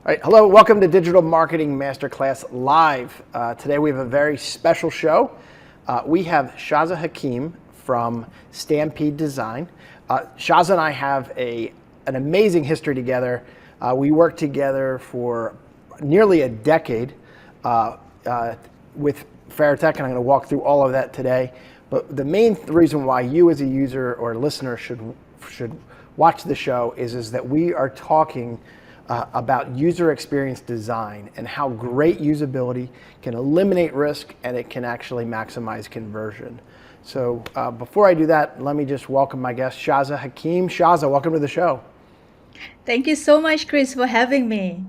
All right, hello, welcome to Digital Marketing Masterclass Live. Today we have a very special show. We have Shaza Hakim from Stampede Design. Shaza and I have an amazing history together. We worked together for nearly a decade with Fairtech, and I'm going to walk through all of that today. But the main reason why you as a user or listener should watch the show is that we are talking about user experience design and how great usability can eliminate risk and it can actually maximize conversion. So before I do that, let me just welcome my guest, Shaza Hakim. Shaza, welcome to the show. Thank you so much, Chris, for having me.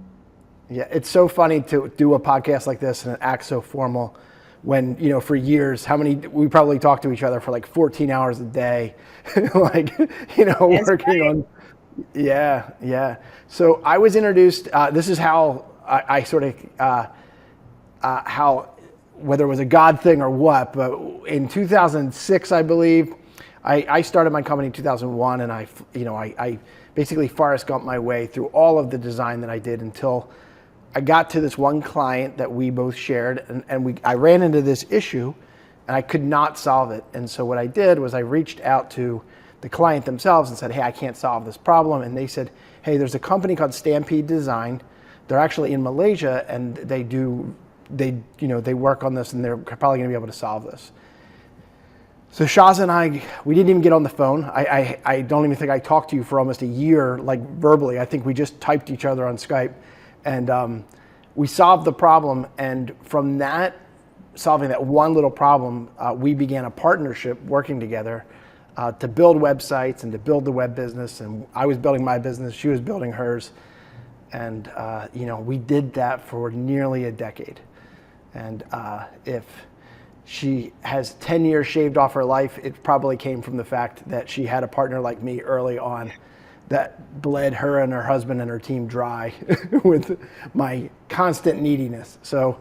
Yeah, it's so funny to do a podcast like this and it acts so formal when, for years, we probably talked to each other for like 14 hours a day, like, That's working right. on. Yeah. So I was introduced, this is how I sort of, how, whether it was a God thing or what, but in 2006, I believe, I started my company in 2001 and I basically Forrest Gumped my way through all of the design that I did until I got to this one client that we both shared and I ran into this issue and I could not solve it. And so what I did was I reached out to the client themselves and said, hey, I can't solve this problem. And they said, hey, there's a company called Stampede Design. They're actually in Malaysia and they work on this and they're probably gonna be able to solve this. So Shaza and I, we didn't even get on the phone. I don't even think I talked to you for almost a year, like verbally. I think we just typed each other on Skype and we solved the problem. And from that, solving that one little problem, we began a partnership working together to build websites and to build the web business. And I was building my business, she was building hers. And we did that for nearly a decade. And if she has 10 years shaved off her life, it probably came from the fact that she had a partner like me early on that bled her and her husband and her team dry with my constant neediness. So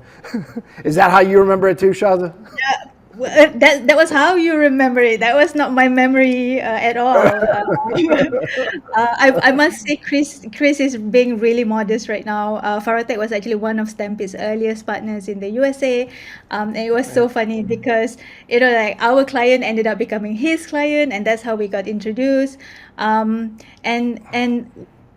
is that how you remember it too, Shaza? Yeah, that was how you remember it. That was not my memory at all. I must say, Chris is being really modest right now. Faratech was actually one of Stampede's earliest partners in the USA, and it was so funny because like our client ended up becoming his client, and that's how we got introduced. And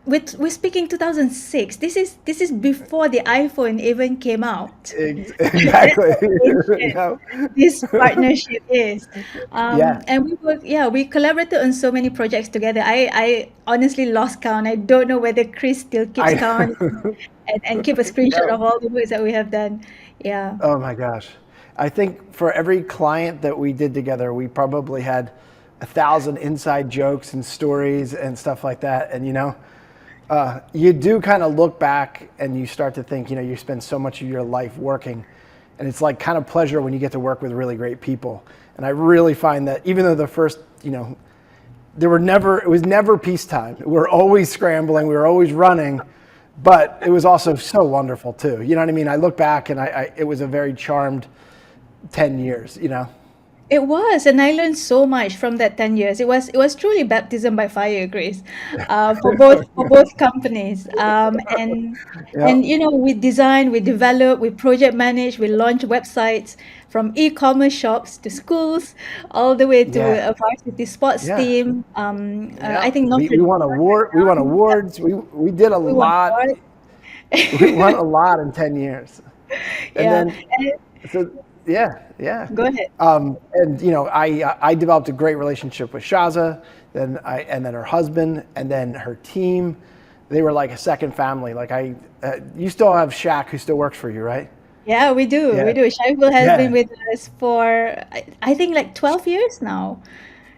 we're speaking 2006. This is before the iPhone even came out. That's Exactly. how ancient No. this partnership is. Yeah. And we collaborated on so many projects together. I honestly lost count. I don't know whether Chris still keeps I count and keep a screenshot no. of all the works that we have done. Yeah. Oh my gosh. I think for every client that we did together, we probably had 1,000 inside jokes and stories and stuff like that. And you do kind of look back and you start to think, you spend so much of your life working, and it's like kind of pleasure when you get to work with really great people. And I really find that even though the first, it was never peacetime. We were always scrambling, we were always running, but it was also so wonderful too. You know what I mean? I look back and it was a very charmed 10 years. It was, and I learned so much from that 10 years. It was truly baptism by fire, Grace, for both companies. Yeah. And we design, we develop, we project manage, we launch websites from e-commerce shops to schools, all the way to Yeah. a varsity sports Yeah. team. I Yeah. think We won we won Yeah, awards. We did a we won lot. awards. We won a lot in 10 years. And Yeah, then, and so yeah. go ahead. And I developed a great relationship with Shaza, and then her husband, and then her team. They were like a second family. Like you still have Shaq who still works for you, right? Yeah, we do. We Yeah. do. Shaiful has been Yeah. with us for, I think, like 12 years now.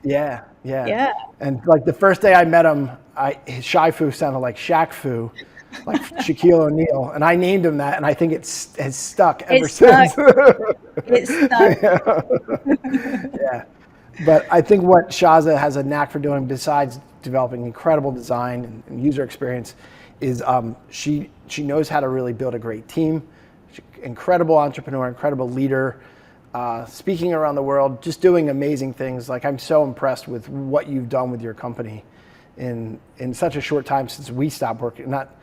Yeah. Yeah. And like the first day I met him, his Shy Fu sounded like Shaq Fu, like Shaquille O'Neal, and I named him that, and I think has stuck ever It's stuck. since. It's stuck. Yeah. But I think what Shaza has a knack for doing, besides developing incredible design and user experience, is she knows how to really build a great team. Incredible entrepreneur, incredible leader, speaking around the world, just doing amazing things. Like, I'm so impressed with what you've done with your company in such a short time since we stopped working. Not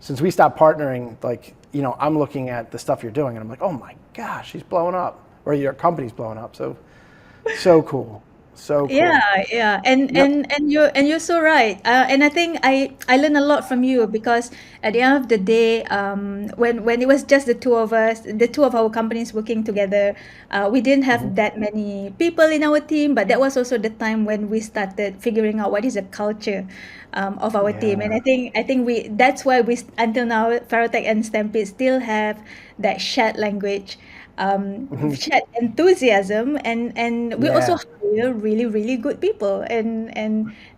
since we stopped partnering, like, I'm looking at the stuff you're doing and I'm like, oh my gosh, she's blowing up, or your company's blowing up. So cool. So Yeah, cool. yeah, and Yep. you're so right. And I think I learned a lot from you because at the end of the day, when it was just the two of us, the two of our companies working together, we didn't have that many people in our team. But that was also the time when we started figuring out what is the culture, of our team. And Yeah. I think we that's why until now, Ferrotech and Stampede still have that shared language, shared enthusiasm, and we also Yeah. hire really really good people, and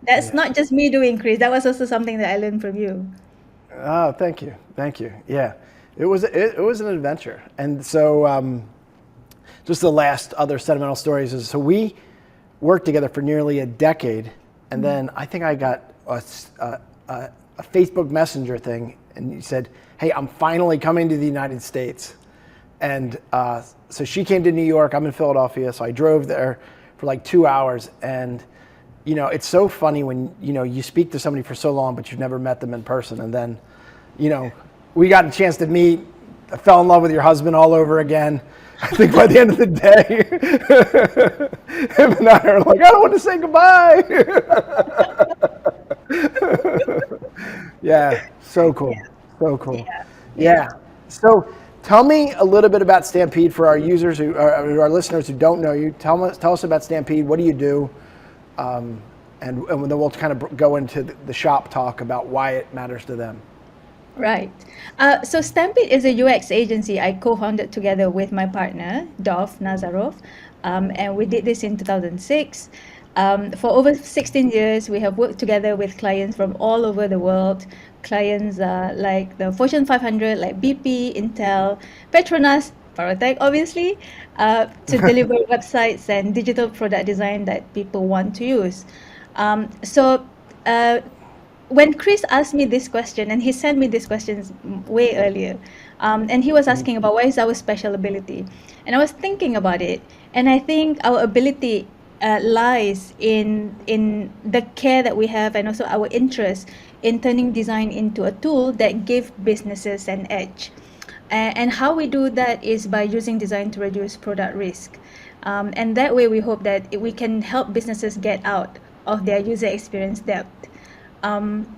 that's Yeah. not just me doing, Chris. That was also something that I learned from you. Oh, thank you. Thank you. Yeah. It was an adventure. And so, just the last other sentimental stories is, so we worked together for nearly a decade, and then I think I got a Facebook Messenger thing, and you said, "Hey, I'm finally coming to the United States," and so she came to New York. I'm in Philadelphia, so I drove there for like 2 hours, and it's so funny when you speak to somebody for so long, but you've never met them in person, and then you know we got a chance to meet. I fell in love with your husband all over again. I think by the end of the day, him and I are like, I don't want to say goodbye. Yeah, so cool. Yeah, So cool. yeah, yeah. Yeah. So tell me a little bit about Stampede for our users our listeners who don't know you. Tell us about Stampede. What do you do? And then we'll kind of go into the shop talk about why it matters to them. Right. So Stampede is a UX agency I co-founded together with my partner, Dov Nazarov, and we did this in 2006. For over 16 years, we have worked together with clients from all over the world. Clients like the Fortune 500, like BP, Intel, Petronas, Parotech, obviously, to deliver websites and digital product design that people want to use. So uh, when Chris asked me this question, and he sent me these questions way earlier, and he was asking about what is our special ability, and I was thinking about it, and I think our ability lies in the care that we have, and also our interest in turning design into a tool that give businesses an edge. And how we do that is by using design to reduce product risk. And that way, we hope that we can help businesses get out of their user experience debt. Um,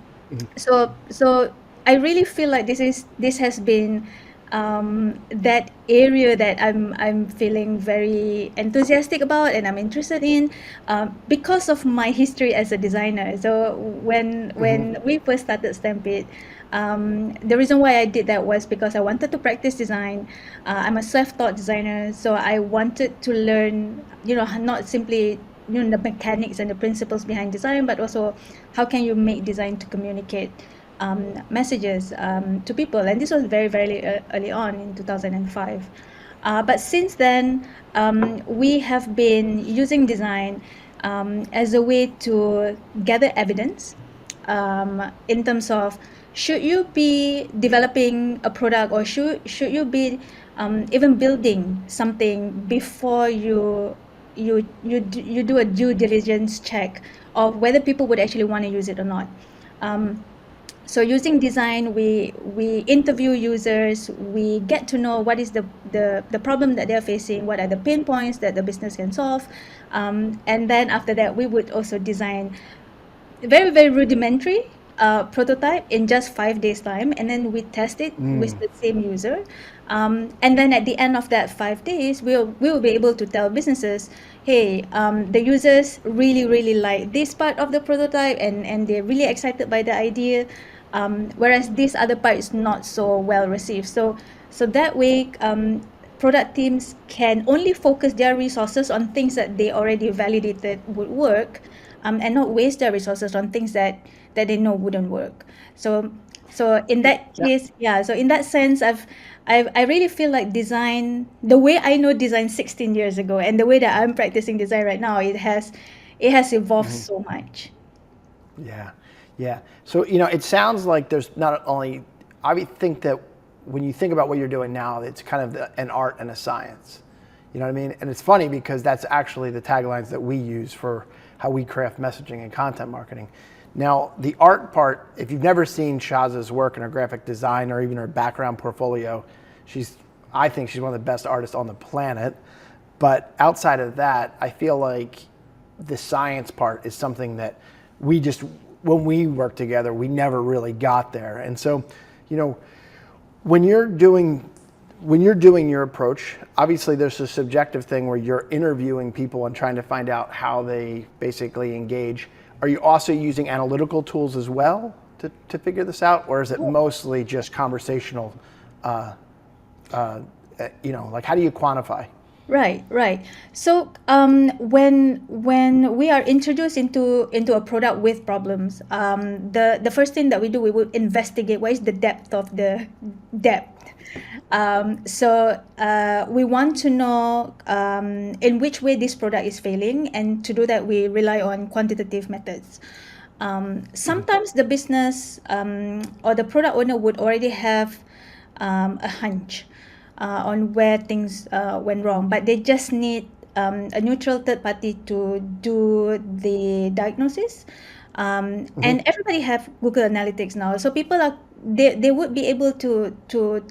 so I really feel like this has been that area that I'm feeling very enthusiastic about and I'm interested in, because of my history as a designer. So when we first started Stampede, the reason why I did that was because I wanted to practice design. I'm a self-taught designer, so I wanted to learn, not simply the mechanics and the principles behind design, but also how can you make design to communicate messages to people. And this was very very early on in 2005. But since then, we have been using design as a way to gather evidence, in terms of, should you be developing a product, or should you be even building something before you do a due diligence check of whether people would actually want to use it or not. Um, so using design, we interview users, we get to know what is the problem that they're facing, what are the pain points that the business can solve, and then after that, we would also design very very rudimentary prototype in just 5 days time, and then we test it with the same user, and then at the end of that 5 days, we will be able to tell businesses, hey, the users really really like this part of the prototype, and they're really excited by the idea, whereas this other part is not so well received. So that way, product teams can only focus their resources on things that they already validated would work, and not waste their resources on things that they know wouldn't work. So in that Yeah. case, yeah. So in that sense, I really feel like design, the way I know design 16 years ago, and the way that I'm practicing design right now, it has evolved so much. Yeah, yeah. So it sounds like there's not only. I would think that when you think about what you're doing now, it's kind of an art and a science. You know what I mean? And it's funny because that's actually the taglines that we use for how we craft messaging and content marketing. Now, the art part, if you've never seen Shaza's work in her graphic design or even her background portfolio, I think she's one of the best artists on the planet. But outside of that, I feel like the science part is something that when we work together, we never really got there. And so, when you're doing your approach, obviously there's a subjective thing where you're interviewing people and trying to find out how they basically engage. Are you also using analytical tools as well to figure this out, or is it mostly just conversational? Like how do you quantify? Right, right. So when we are introduced into a product with problems, the first thing that we do, we will investigate what is the depth of the depth. We want to know in which way this product is failing, and to do that, we rely on quantitative methods. Sometimes the business or the product owner would already have a hunch on where things went wrong, but they just need a neutral third party to do the diagnosis. And everybody have Google Analytics now, so people are they would be able to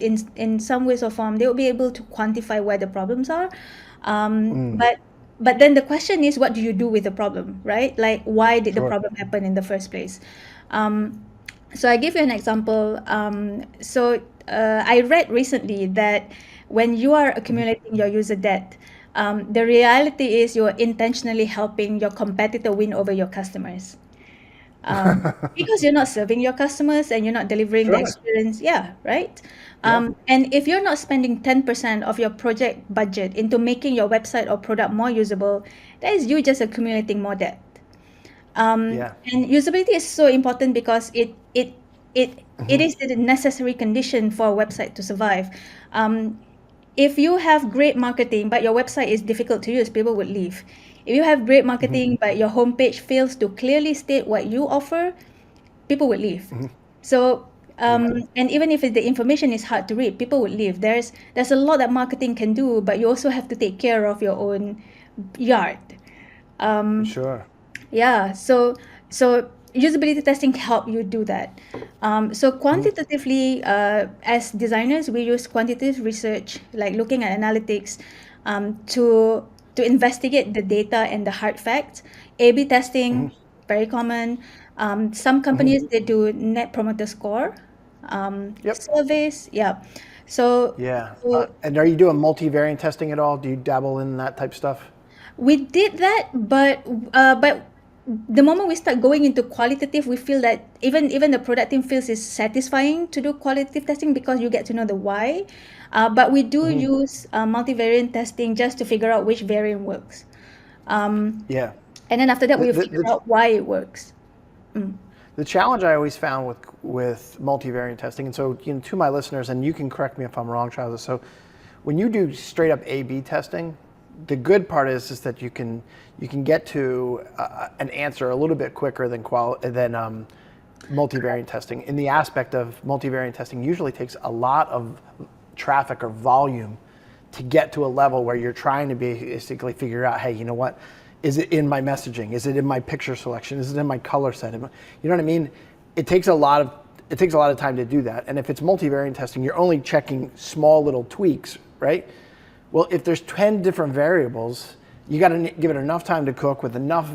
in some ways or form they would be able to quantify where the problems are. But then the question is, what do you do with the problem, right? Like, why did the Sure. problem happen in the first place? So I give you an example. I read recently that when you are accumulating your user debt, the reality is you're intentionally helping your competitor win over your customers. Because you're not serving your customers and you're not delivering the Sure. experience. Yeah, right. Yeah. And if you're not spending 10% of your project budget into making your website or product more usable, that is you just accumulating more debt. Yeah. And usability is so important because it is the necessary condition for a website to survive. If you have great marketing but your website is difficult to use, people would leave. If you have great marketing but your homepage fails to clearly state what you offer, people would leave. So and even if the information is hard to read, people would leave. There's a lot that marketing can do, but you also have to take care of your own yard. Sure. Yeah, so usability testing help you do that. So quantitatively, as designers, we use quantitative research, like looking at analytics, to investigate the data and the hard facts. A/B testing, very common. Some companies they do net promoter score, Yep. surveys. Yeah. So Yeah. so And are you doing multivariant testing at all? Do you dabble in that type stuff? we did that, but the moment we start going into qualitative, we feel that even the product team feels it's satisfying to do qualitative testing because you get to know the why. But we do use multivariant testing just to figure out which variant works, Yeah. and then after that, The, we the, figure the, out why it works. the challenge I always found with multivariant testing, and so to my listeners, and you can correct me if I'm wrong, Shaza. So when you do straight up A/B testing, the good part is that you can get to an answer a little bit quicker than multivariant testing. In the aspect of multivariant testing, usually takes a lot of traffic or volume to get to a level where you're trying to basically figure out, hey, you know what? Is it in my messaging? Is it in my picture selection? Is it in my color set? You know what I mean? It takes a lot of time to do that. And if it's multivariant testing, you're only checking small little tweaks, right? Well, if there's 10 different variables, you got to give it enough time to cook with enough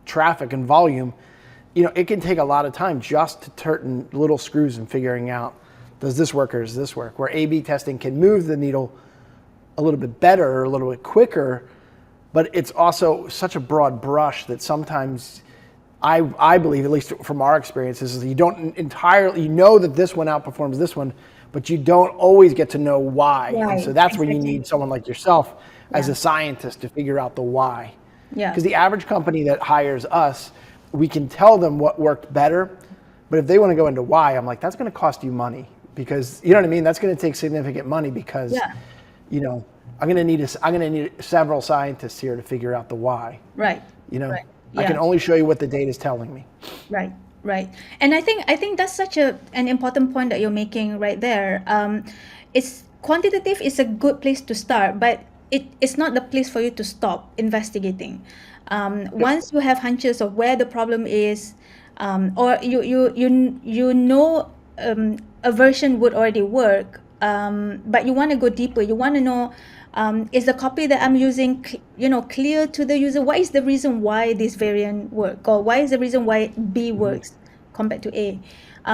traffic and volume. It can take a lot of time just to turn little screws and figuring out, does this work or does this work? Where A/B testing can move the needle a little bit better or a little bit quicker, but it's also such a broad brush that sometimes I believe, at least from our experiences, is you don't entirely, that this one outperforms this one, but you don't always get to know why. And so Right, that's where you exactly. need someone like yourself as Yeah, a scientist to figure out the why. yeah, Because the average company that hires us, we can tell them what worked better, but if they want to go into why, I'm like, that's going to cost you money, because you know what I mean. That's going to take significant money because, yeah. I'm going to need several scientists here to figure out the why. Right, I right. can Yeah. only show you what the data is telling me. Right, right. And I think that's such an important point that you're making right there. It's quantitative is a good place to start, but it's not the place for you to stop investigating. Yep. Once you have hunches of where the problem is, or you know a version would already work, but you want to go deeper. You want to know, is the copy that I'm using clear to the user? What is the reason why this variant work, or why is the reason why B works compared to A?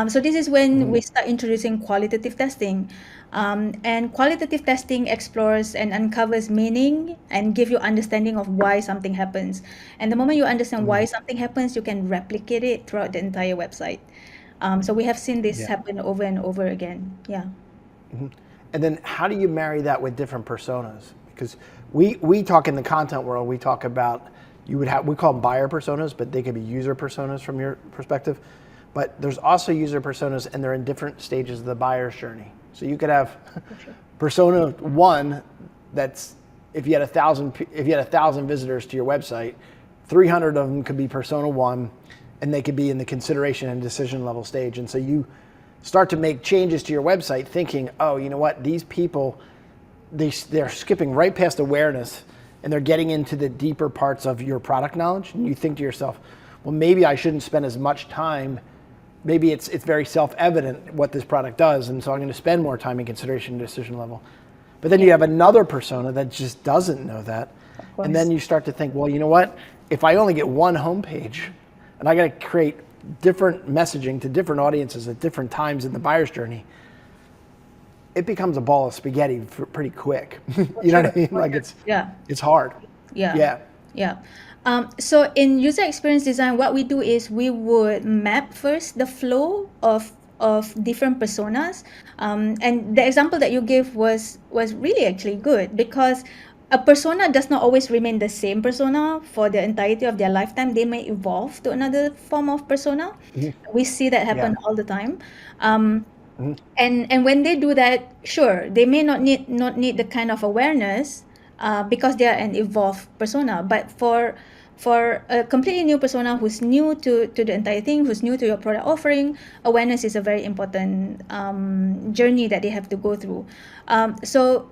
So this is when we start introducing qualitative testing. And qualitative testing explores and uncovers meaning and give you understanding of why something happens. And the moment you understand why something happens, you can replicate it throughout the entire website. So we have seen this Yeah. happen over and over again. Yeah. And then how do you marry that with different personas? Because we talk in the content world, we talk about, we call them buyer personas, but they could be user personas from your perspective. But there's also user personas, and they're in different stages of the buyer's journey. So you could have persona one, that's if you had 1,000 visitors to your website, 300 of them could be persona one, and they could be in the consideration and decision level stage. And so you start to make changes to your website thinking, oh, you know what, these people, they're skipping right past awareness and they're getting into the deeper parts of your product knowledge. And you think to yourself, well, maybe I shouldn't spend as much time. Maybe it's very self-evident what this product does, and so I'm going to spend more time in consideration and decision level. But then you have another persona that just doesn't know that. And then you start to think, well, you know what? If I only get one homepage and I got to create different messaging to different audiences at different times in the buyer's journey, it becomes a ball of spaghetti pretty quick. You know what I mean? Like it's hard. Yeah. Yeah. So in user experience design, what we do is we would map first the flow of different personas. And the example that you gave was really actually good, because a persona does not always remain the same persona for the entirety of their lifetime. They may evolve to another form of persona. We see that happen all the time. And when they do that, sure, they may not need the kind of awareness, because they are an evolved persona. But for a completely new persona who's new to the entire thing, who's new to your product offering, awareness is a very important journey that they have to go through. So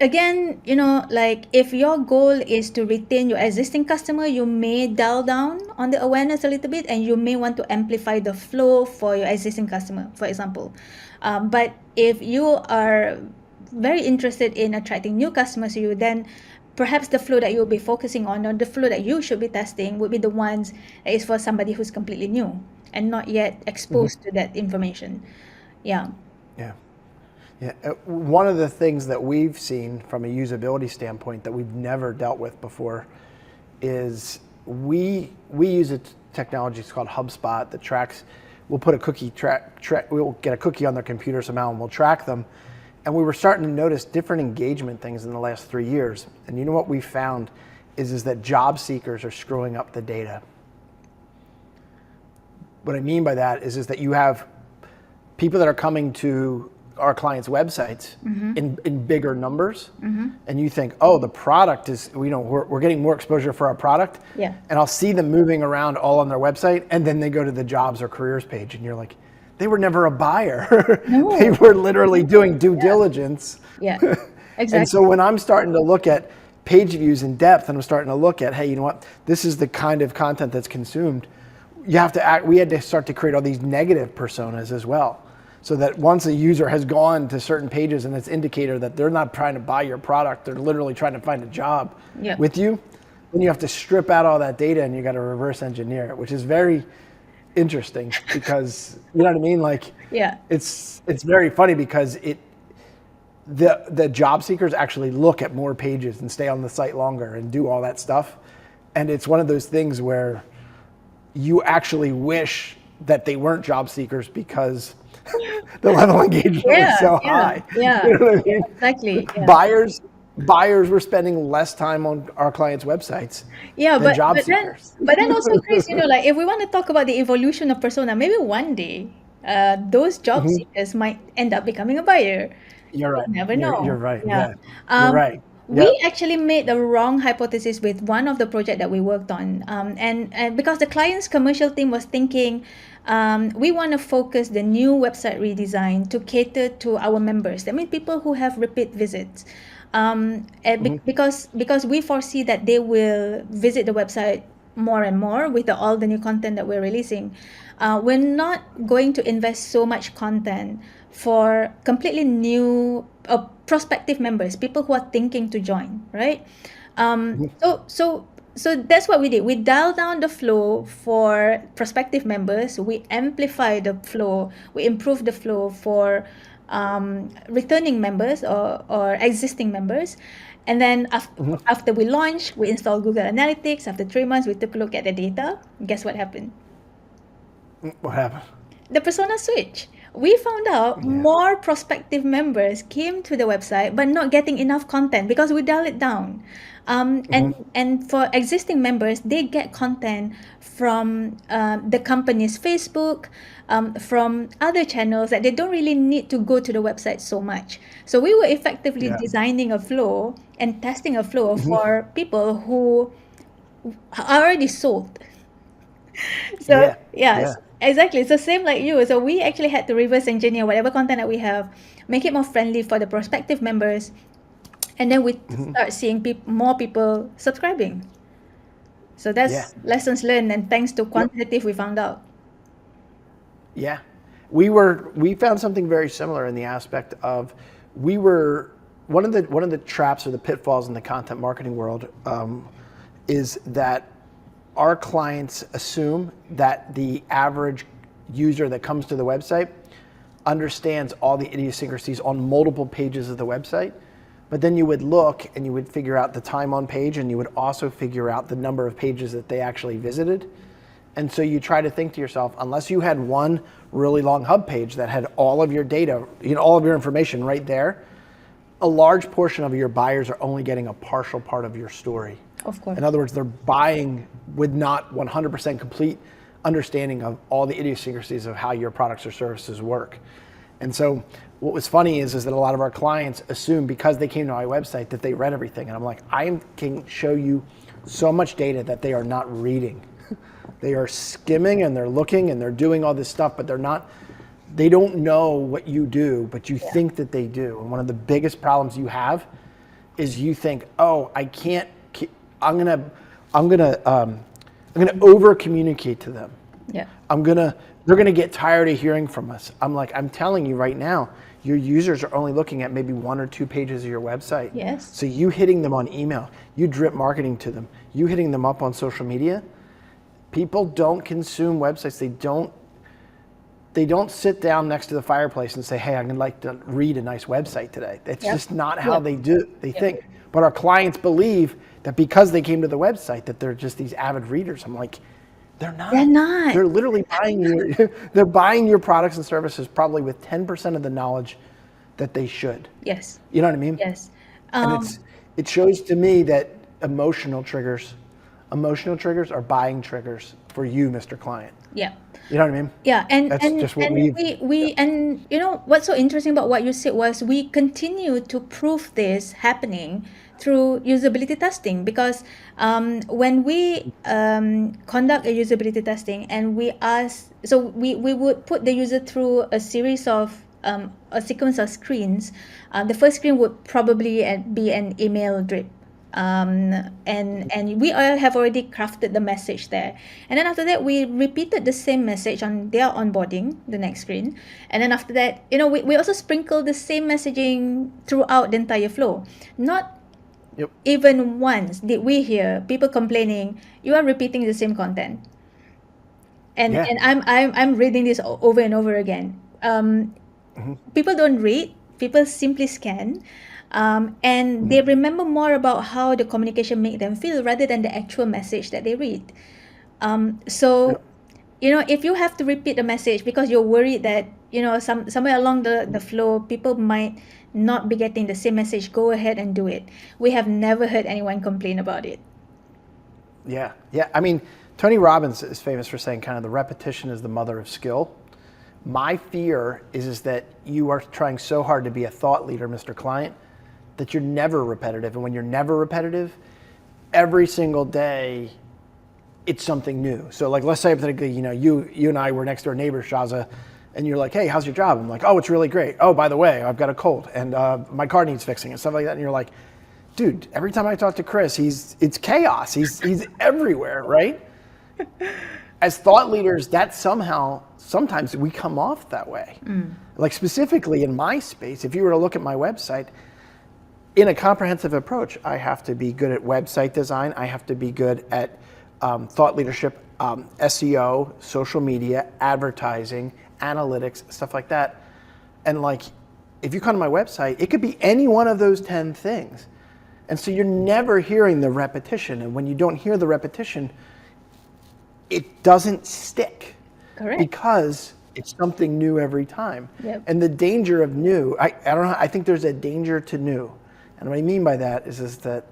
again, like if your goal is to retain your existing customer, you may dial down on the awareness a little bit, and you may want to amplify the flow for your existing customer, for example. But if you are very interested in attracting new customers to you, then perhaps the flow that you'll be focusing on, or the flow that you should be testing, would be the ones that is for somebody who's completely new and not yet exposed to that information. Yeah. Yeah. Yeah. One of the things that we've seen from a usability standpoint that we've never dealt with before is we use a technology, it's called HubSpot, that tracks. We'll put a cookie we'll get a cookie on their computer somehow, and we'll track them. And we were starting to notice different engagement things in the last 3 years. And you know what we found is that job seekers are screwing up the data. What I mean by that is that you have people that are coming to our clients' websites in bigger numbers, and you think, oh, the product is, we're getting more exposure for our product. Yeah. And I'll see them moving around all on their website, and then they go to the jobs or careers page, and you're like, they were never a buyer. No. They were literally doing due diligence. Yeah. Exactly. And so when I'm starting to look at page views in depth, and I'm starting to look at, hey, you know what, this is the kind of content that's consumed, we had to start to create all these negative personas as well. So that once a user has gone to certain pages and it's indicator that they're not trying to buy your product, they're literally trying to find a job with you, then you have to strip out all that data and you got to reverse engineer it, which is very interesting because, you know what I mean? Like, it's very funny because the job seekers actually look at more pages and stay on the site longer and do all that stuff. And it's one of those things where you actually wish that they weren't job seekers because the level of engagement was so high. Yeah. You know what I mean? Exactly. Yeah. Buyers were spending less time on our clients' websites than job seekers. But then also, Chris, like if we want to talk about the evolution of persona, maybe one day those job seekers might end up becoming a buyer. You're right. You never know. You're right. Yeah. You're right. We actually made the wrong hypothesis with one of the project that we worked on, and because the client's commercial team was thinking, we want to focus the new website redesign to cater to our members. That means people who have repeat visits, because we foresee that they will visit the website more and more with all the new content that we're releasing. We're not going to invest so much content for completely new prospective members, people who are thinking to join, right? So that's what we did. We dialed down the flow for prospective members. We amplify the flow. We improve the flow for returning members or existing members. And then after we launched, we installed Google Analytics. After 3 months, we took a look at the data. Guess what happened? What happened? The persona switch. We found out more prospective members came to the website but not getting enough content because we dial it down. And for existing members, they get content from the company's Facebook, from other channels that they don't really need to go to the website so much. So we were effectively designing a flow and testing a flow for people who are already sold. So yes, exactly. So same like you. So we actually had to reverse engineer whatever content that we have, make it more friendly for the prospective members, and then we start seeing more people subscribing. So that's lessons learned, and thanks to quantitative, we found out. Yeah, we found something very similar in the aspect of we were one of the traps or the pitfalls in the content marketing world is that our clients assume that the average user that comes to the website understands all the idiosyncrasies on multiple pages of the website. But then you would look and you would figure out the time on page, and you would also figure out the number of pages that they actually visited. And so you try to think to yourself, unless you had one really long hub page that had all of your data, all of your information right there, a large portion of your buyers are only getting a partial part of your story. Of course. In other words, they're buying with not 100% complete understanding of all the idiosyncrasies of how your products or services work. And so what was funny is that a lot of our clients assume because they came to my website that they read everything. And I'm like, I can show you so much data that they are not reading. They are skimming and they're looking and they're doing all this stuff, but they don't know what you do, but you think that they do. And one of the biggest problems you have is you think, oh, I'm gonna over communicate to them. Yeah. They're gonna get tired of hearing from us. I'm telling you right now, your users are only looking at maybe 1 or 2 pages of your website. Yes. So you hitting them on email, you drip marketing to them, you hitting them up on social media. People don't consume websites. They don't sit down next to the fireplace and say, hey, I'd like to read a nice website today. That's just not how they do. They think. But our clients believe that because they came to the website that they're just these avid readers. I'm like, they're not. They're not. They're literally they're buying your products and services probably with 10% of the knowledge that they should. Yes. You know what I mean? Yes. And it shows to me that emotional triggers are buying triggers for you, Mr. Client. Yeah. You know what I mean? Yeah, and That's and just what and we and what's so interesting about what you said was we continue to prove this happening through usability testing, because when we conduct a usability testing and we would put the user through a series of a sequence of screens. The first screen would probably be an email drip. And we all have already crafted the message there, and then after that we repeated the same message on their onboarding, the next screen, and then after that we also sprinkle the same messaging throughout the entire flow. Not even once did we hear people complaining you are repeating the same content, and I'm reading this over and over again. People don't read, people simply scan. And they remember more about how the communication made them feel rather than the actual message that they read. If you have to repeat a message because you're worried that somewhere along the flow people might not be getting the same message, go ahead and do it. We have never heard anyone complain about it. Yeah. I mean, Tony Robbins is famous for saying kind of the repetition is the mother of skill. My fear is that you are trying so hard to be a thought leader, Mr. Client, that you're never repetitive. And when you're never repetitive, every single day, it's something new. So like, let's say hypothetically, you and I were next door neighbors, Shaza, and you're like, hey, how's your job? I'm like, oh, it's really great. Oh, by the way, I've got a cold and my car needs fixing and stuff like that. And you're like, dude, every time I talk to Chris, it's chaos. He's everywhere, right? As thought leaders, that sometimes we come off that way. Like specifically in my space, if you were to look at my website, in a comprehensive approach, I have to be good at website design. I have to be good at thought leadership, SEO, social media, advertising, analytics, stuff like that. And like, if you come to my website, it could be any one of those 10 things. And so you're never hearing the repetition. And when you don't hear the repetition, it doesn't stick. Correct. Because it's something new every time. Yep. And the danger of new, I don't know, I think there's a danger to new. And what I mean by that is that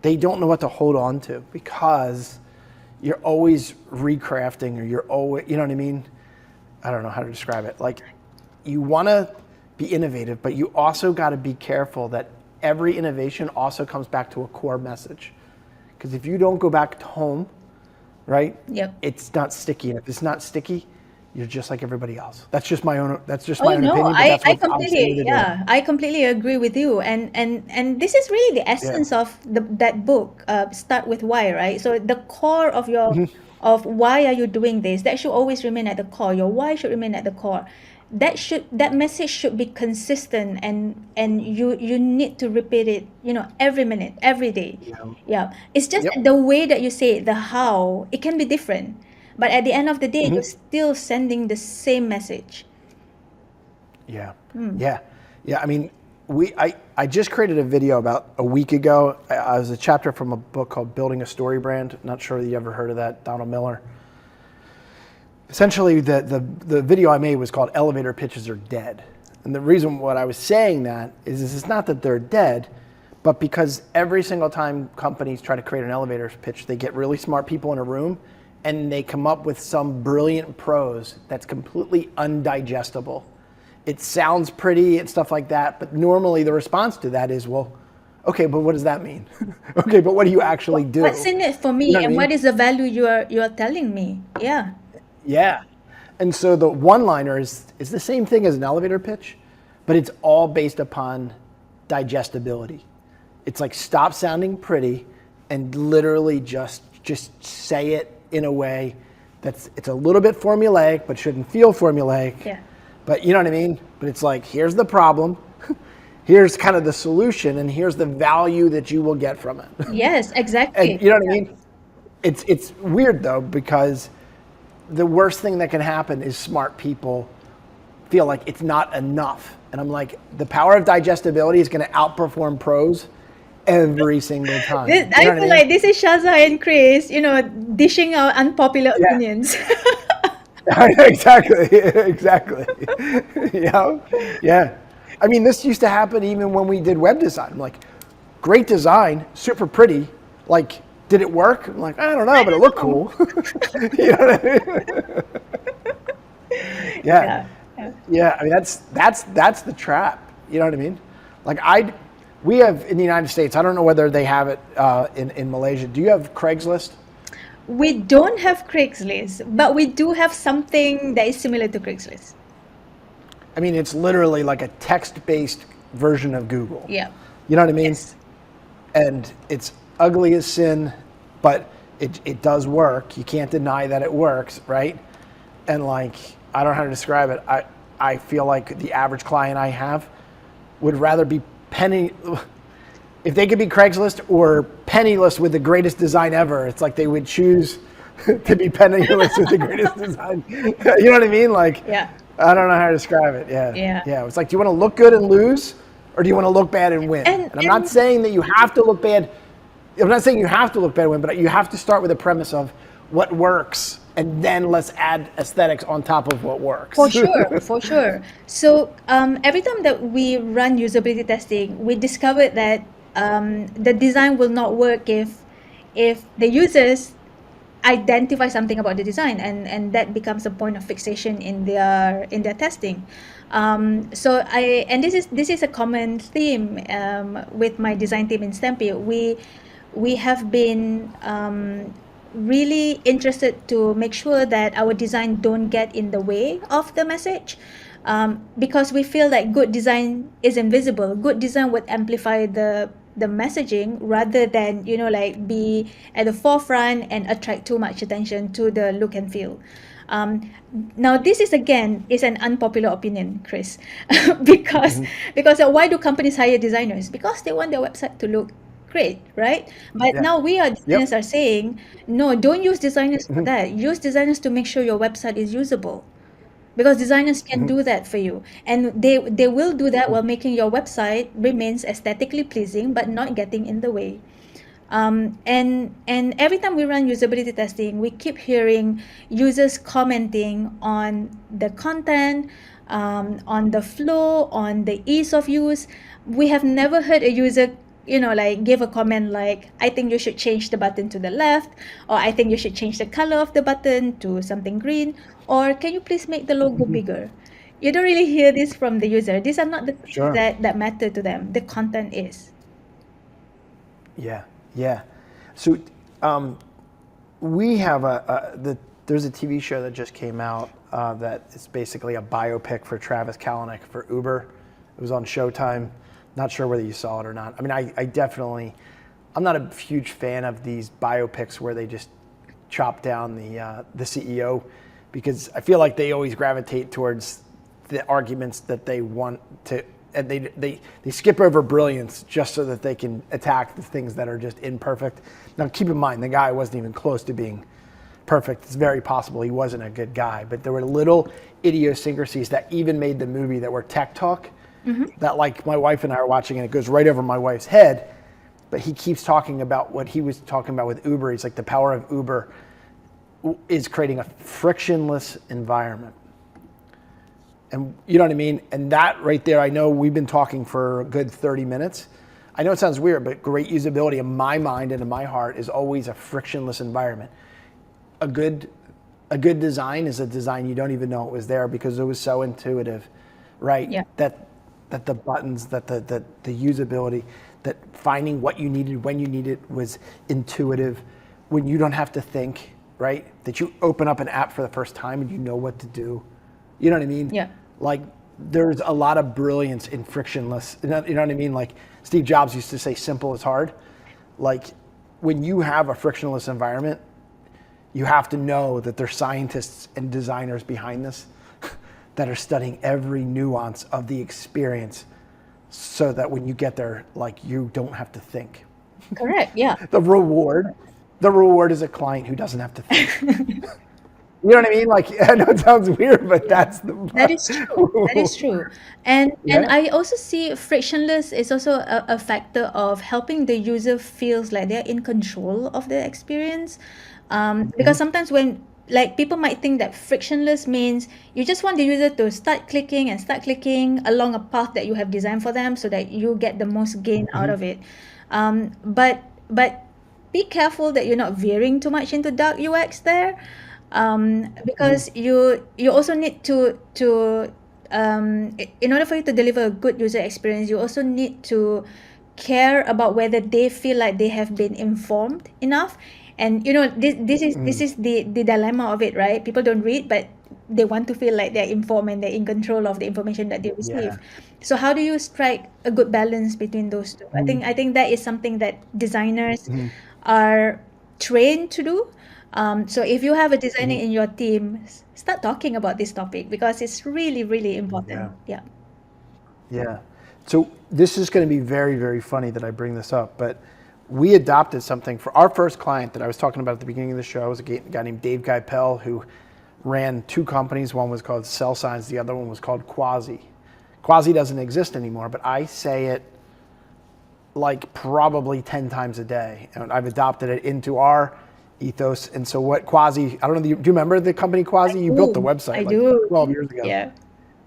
they don't know what to hold on to because you're always recrafting, or you're always, you know what I mean? I don't know how to describe it. Like, you want to be innovative, but you also got to be careful that every innovation also comes back to a core message. Because if you don't go back to home, right? Yep. It's not sticky. And if it's not sticky, you're just like everybody else. That's just my own. That's just Oh my own no, opinion. But I, that's I what I'm saying completely, to do. I completely agree with you. And this is really the essence of that book, Start with Why, right? So the core of your of why are you doing this, that should always remain at the core. Your why should remain at the core. That message should be consistent, and you need to repeat it, every minute, every day. Yeah. It's just Yep. the way that you say it, the how, it can be different. But at the end of the day, you're still sending the same message. Yeah. Yeah. I mean, I just created a video about a week ago. I was a chapter from a book called Building a Story Brand. Not sure that you ever heard of that, Donald Miller. Essentially, the video I made was called Elevator Pitches Are Dead. And the reason what I was saying that is it's not that they're dead, but because every single time companies try to create an elevator pitch, they get really smart people in a room and they come up with some brilliant prose that's completely undigestible. It sounds pretty and stuff like that, but normally the response to that is, well, okay, but what does that mean? Okay, but what do you actually do? What's in it for me, You know what I and mean? what is the value you are telling me? Yeah. Yeah. And so the one-liner is the same thing as an elevator pitch, but it's all based upon digestibility. It's like, stop sounding pretty and literally just say it in a way it's a little bit formulaic, but shouldn't feel formulaic. Yeah. But you know what I mean? But it's like, here's the problem, here's kind of the solution, and here's the value that you will get from it. Yes, exactly. And you know what I mean? It's weird though, because the worst thing that can happen is smart people feel like it's not enough. And I'm like, the power of digestibility is going to outperform prose every single time. This, You know I what feel mean? like this is Shaza and Chris, dishing out unpopular opinions. Exactly. Yeah. I mean, this used to happen even when we did web design. I'm like, great design, super pretty. Like, did it work? I'm like, I don't know, but it looked cool. You know what I mean? Yeah. I mean, that's the trap. You know what I mean? Like, we have in the United States, I don't know whether they have it in Malaysia. Do you have Craigslist? We don't have Craigslist, but we do have something that is similar to Craigslist. I mean, it's literally like a text-based version of Google. Yeah. You know what I mean? Yes. And it's ugly as sin, but it does work. You can't deny that it works, right? And like, I don't know how to describe it. I feel like the average client I have would rather be if they could be Craigslist or penniless with the greatest design ever, it's like they would choose to be penniless with the greatest design. You know what I mean? Like, Yeah. I don't know how to describe it. Yeah. Yeah. It's like, do you want to look good and lose, or do you want to look bad and win? And I'm not saying that you have to look bad. I'm not saying you have to look bad and win, but you have to start with the premise of what works, and then let's add aesthetics on top of what works. For sure. So every time that we run usability testing, we discovered that the design will not work if the users identify something about the design, and that becomes a point of fixation in their testing. This is a common theme with my design team in Stampede. We have been really interested to make sure that our design don't get in the way of the message, because we feel like good design is invisible. Good design would amplify the the messaging rather than, like be at the forefront and attract too much attention to the look and feel. Um, Now this is again is an unpopular opinion, Chris, because why do companies hire designers? Because they want their website to look great, right? But Yeah. now we are Yep. designers are saying, no, don't use designers for that. Use designers to make sure your website is usable, because designers can do that for you, and they will do that while making your website remains aesthetically pleasing but not getting in the way. And every time we run usability testing, we keep hearing users commenting on the content, on the flow, on the ease of use. We have never heard a user, like give a comment like, I think you should change the button to the left, or I think you should change the color of the button to something green, or can you please make the logo bigger? You don't really hear this from the user. These are not the things Sure. that matter to them. The content is. Yeah. Yeah. So we have there's a TV show that just came out that is basically a biopic for Travis Kalanick for Uber. It was on Showtime. Not sure whether you saw it or not. I mean, I definitely, I'm not a huge fan of these biopics where they just chop down the CEO, because I feel like they always gravitate towards the arguments that they want to, and they skip over brilliance just so that they can attack the things that are just imperfect. Now, keep in mind, the guy wasn't even close to being perfect. It's very possible he wasn't a good guy, but there were little idiosyncrasies that even made the movie that were tech talk, that like my wife and I are watching and it goes right over my wife's head, but he keeps talking about what he was talking about with Uber. He's like, the power of Uber is creating a frictionless environment. And you know what I mean? And that right there, I know we've been talking for a good 30 minutes. I know it sounds weird, but great usability in my mind and in my heart is always a frictionless environment. A good design is a design you don't even know it was there because it was so intuitive, right? Yeah. That the buttons, that the usability, that finding what you needed when you need it was intuitive, when you don't have to think, right? That you open up an app for the first time and you know what to do. You know what I mean? Yeah. Like there's a lot of brilliance in frictionless. You know what I mean? Like Steve Jobs used to say, simple is hard. Like when you have a frictionless environment, you have to know that there's scientists and designers behind this that are studying every nuance of the experience so that when you get there, like you don't have to think. Correct. Yeah. The reward is a client who doesn't have to think. You know what I mean? Like, I know it sounds weird, but that's the. That is true. That is true. And Yeah. I also see frictionless is also a factor of helping the user feels like they're in control of the experience. Because sometimes when like people might think that frictionless means you just want the user to start clicking along a path that you have designed for them so that you get the most gain out of it. But be careful that you're not veering too much into dark UX there, because you also need to in order for you to deliver a good user experience, you also need to care about whether they feel like they have been informed enough. And this is the dilemma of it, right? People don't read, but they want to feel like they're informed and they're in control of the information that they receive. Yeah. So how do you strike a good balance between those two? I think that is something that designers are trained to do. So if you have a designer in your team, start talking about this topic because it's really, really important. Yeah. Yeah. So this is going to be very, very funny that I bring this up, but we adopted something for our first client that I was talking about at the beginning of the show. It was a guy named Dave Geipel who ran two companies. One was called Cell Signs. The other one was called Quasi. Quasi doesn't exist anymore, but I say it like probably 10 times a day. And I've adopted it into our ethos. And so what Quasi, I don't know, do you remember the company Quasi? You built the website I like do. 12 years ago. Yeah.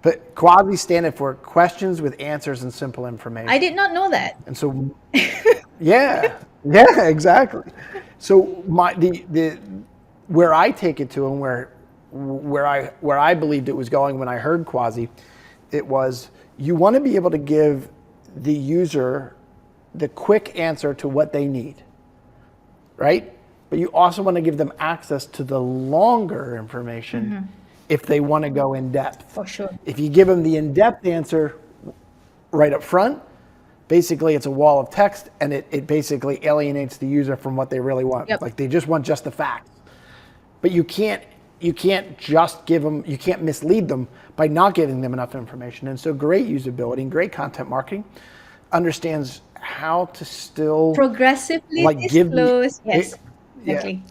But Quasi stands for questions with answers and simple information. I did not know that. And so, yeah, exactly. So the where I take it to and where I believed it was going when I heard Quasi, it was you want to be able to give the user the quick answer to what they need, right? But you also want to give them access to the longer information if they want to go in depth. For sure. If you give them the in-depth answer right up front, basically it's a wall of text, and it basically alienates the user from what they really want. Yep. Like they just want just the facts. But you can't just give them, you can't mislead them by not giving them enough information. And so great usability and great content marketing understands how to still Progressively like give you, disclose. Yes, yeah, exactly.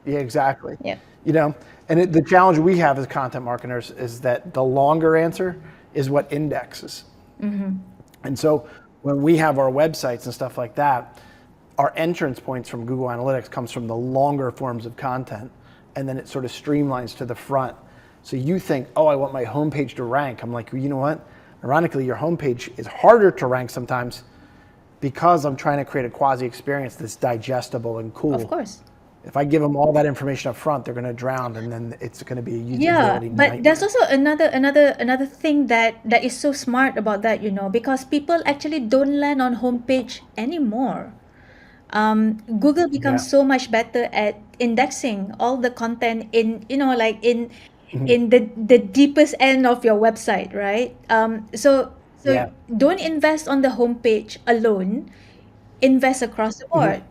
yeah, exactly. Yep. You know, and the challenge we have as content marketers is that the longer answer is what indexes. And so when we have our websites and stuff like that, our entrance points from Google Analytics comes from the longer forms of content, and then it sort of streamlines to the front. So you think, oh, I want my homepage to rank. I'm like, well, you know what? Ironically, your homepage is harder to rank sometimes because I'm trying to create a quasi experience that's digestible and cool. Of course. If I give them all that information up front, they're going to drown, and then it's going to be a Yeah, usability but there's nightmare. also another thing that is so smart about that, because people actually don't land on homepage anymore. Google Yeah. becomes so much better at indexing all the content in, like in the deepest end of your website, right? So Yeah. don't invest on the homepage alone. Invest across the board.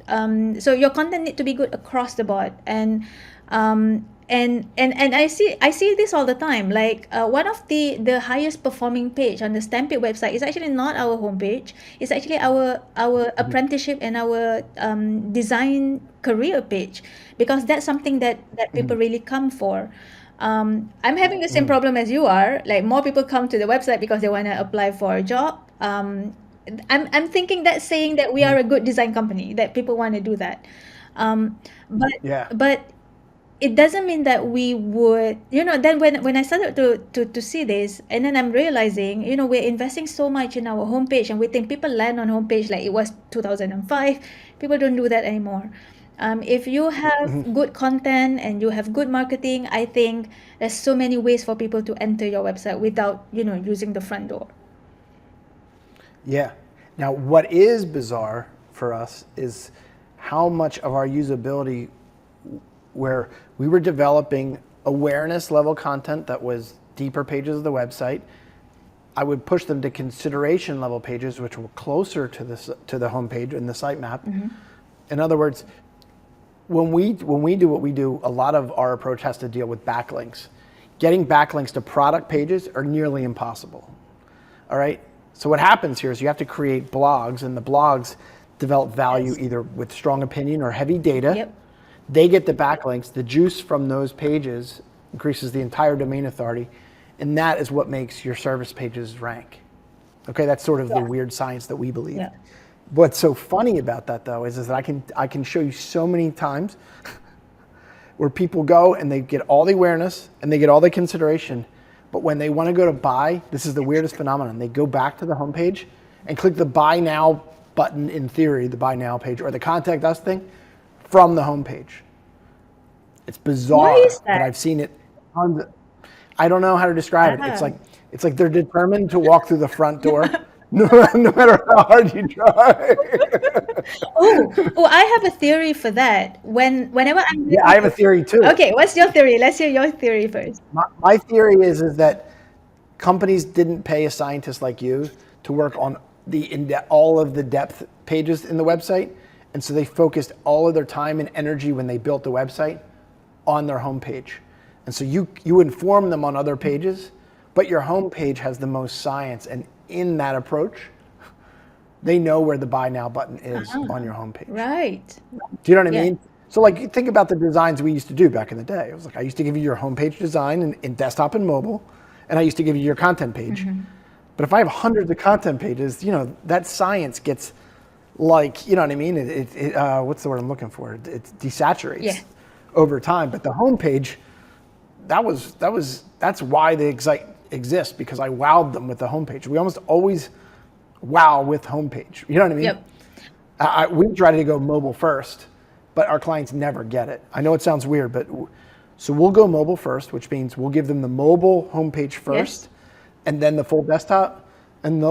So your content need to be good across the board, and I see this all the time. Like one of the highest performing page on the Stampede website is actually not our homepage. It's actually our apprenticeship and our design career page, because that's something that people really come for. I'm having the same problem as you are. Like more people come to the website because they want to apply for a job. I'm thinking that's saying that we are a good design company, that people want to do that. Um, but Yeah. but it doesn't mean that we would, then when I started to see this, and then I'm realizing, we're investing so much in our homepage, and we think people land on homepage like it was 2005. People don't do that anymore. If you have good content and you have good marketing, I think there's so many ways for people to enter your website without, using the front door. Yeah. Now, what is bizarre for us is how much of our usability, where we were developing awareness level content that was deeper pages of the website, I would push them to consideration level pages, which were closer to the homepage and the sitemap. In other words, when we do what we do, a lot of our approach has to deal with backlinks. Getting backlinks to product pages are nearly impossible. All right. So what happens here is you have to create blogs, and the blogs develop value Yes. either with strong opinion or heavy data. Yep. They get the backlinks. The juice from those pages increases the entire domain authority, and that is what makes your service pages rank. Okay, that's sort of the weird science that we believe. Yeah. What's so funny about that, though, is that I can show you so many times where people go and they get all the awareness and they get all the consideration, but when they want to go to buy, this is the weirdest phenomenon. They go back to the homepage and click the buy now button, in theory, the buy now page, or the contact us thing from the homepage. It's bizarre, Why is but that? I've seen it. I don't know how to describe it. Ah. It's like they're determined to walk through the front door, no matter how hard you try. Oh, I have a theory for that. Whenever I'm Yeah, I have a theory too. Okay, what's your theory? Let's hear your theory first. My theory is that companies didn't pay a scientist like you to work on all of the depth pages in the website, and so they focused all of their time and energy when they built the website on their homepage. And so you inform them on other pages, but your homepage has the most science, and in that approach, they know where the buy now button is on your homepage. Right. Do you know what I Yeah. mean? So like think about the designs we used to do back in the day. It was like I used to give you your homepage design in desktop and mobile, and I used to give you your content page. But if I have hundreds of content pages, that science gets like, you know what I mean? What's the word I'm looking for? It desaturates Yeah. over time. But the homepage, that's why they exist, because I wowed them with the homepage. We almost always wow with homepage. You know what I mean? Yep. We try to go mobile first, but our clients never get it. I know it sounds weird, but so we'll go mobile first, which means we'll give them the mobile homepage first, and then the full desktop. And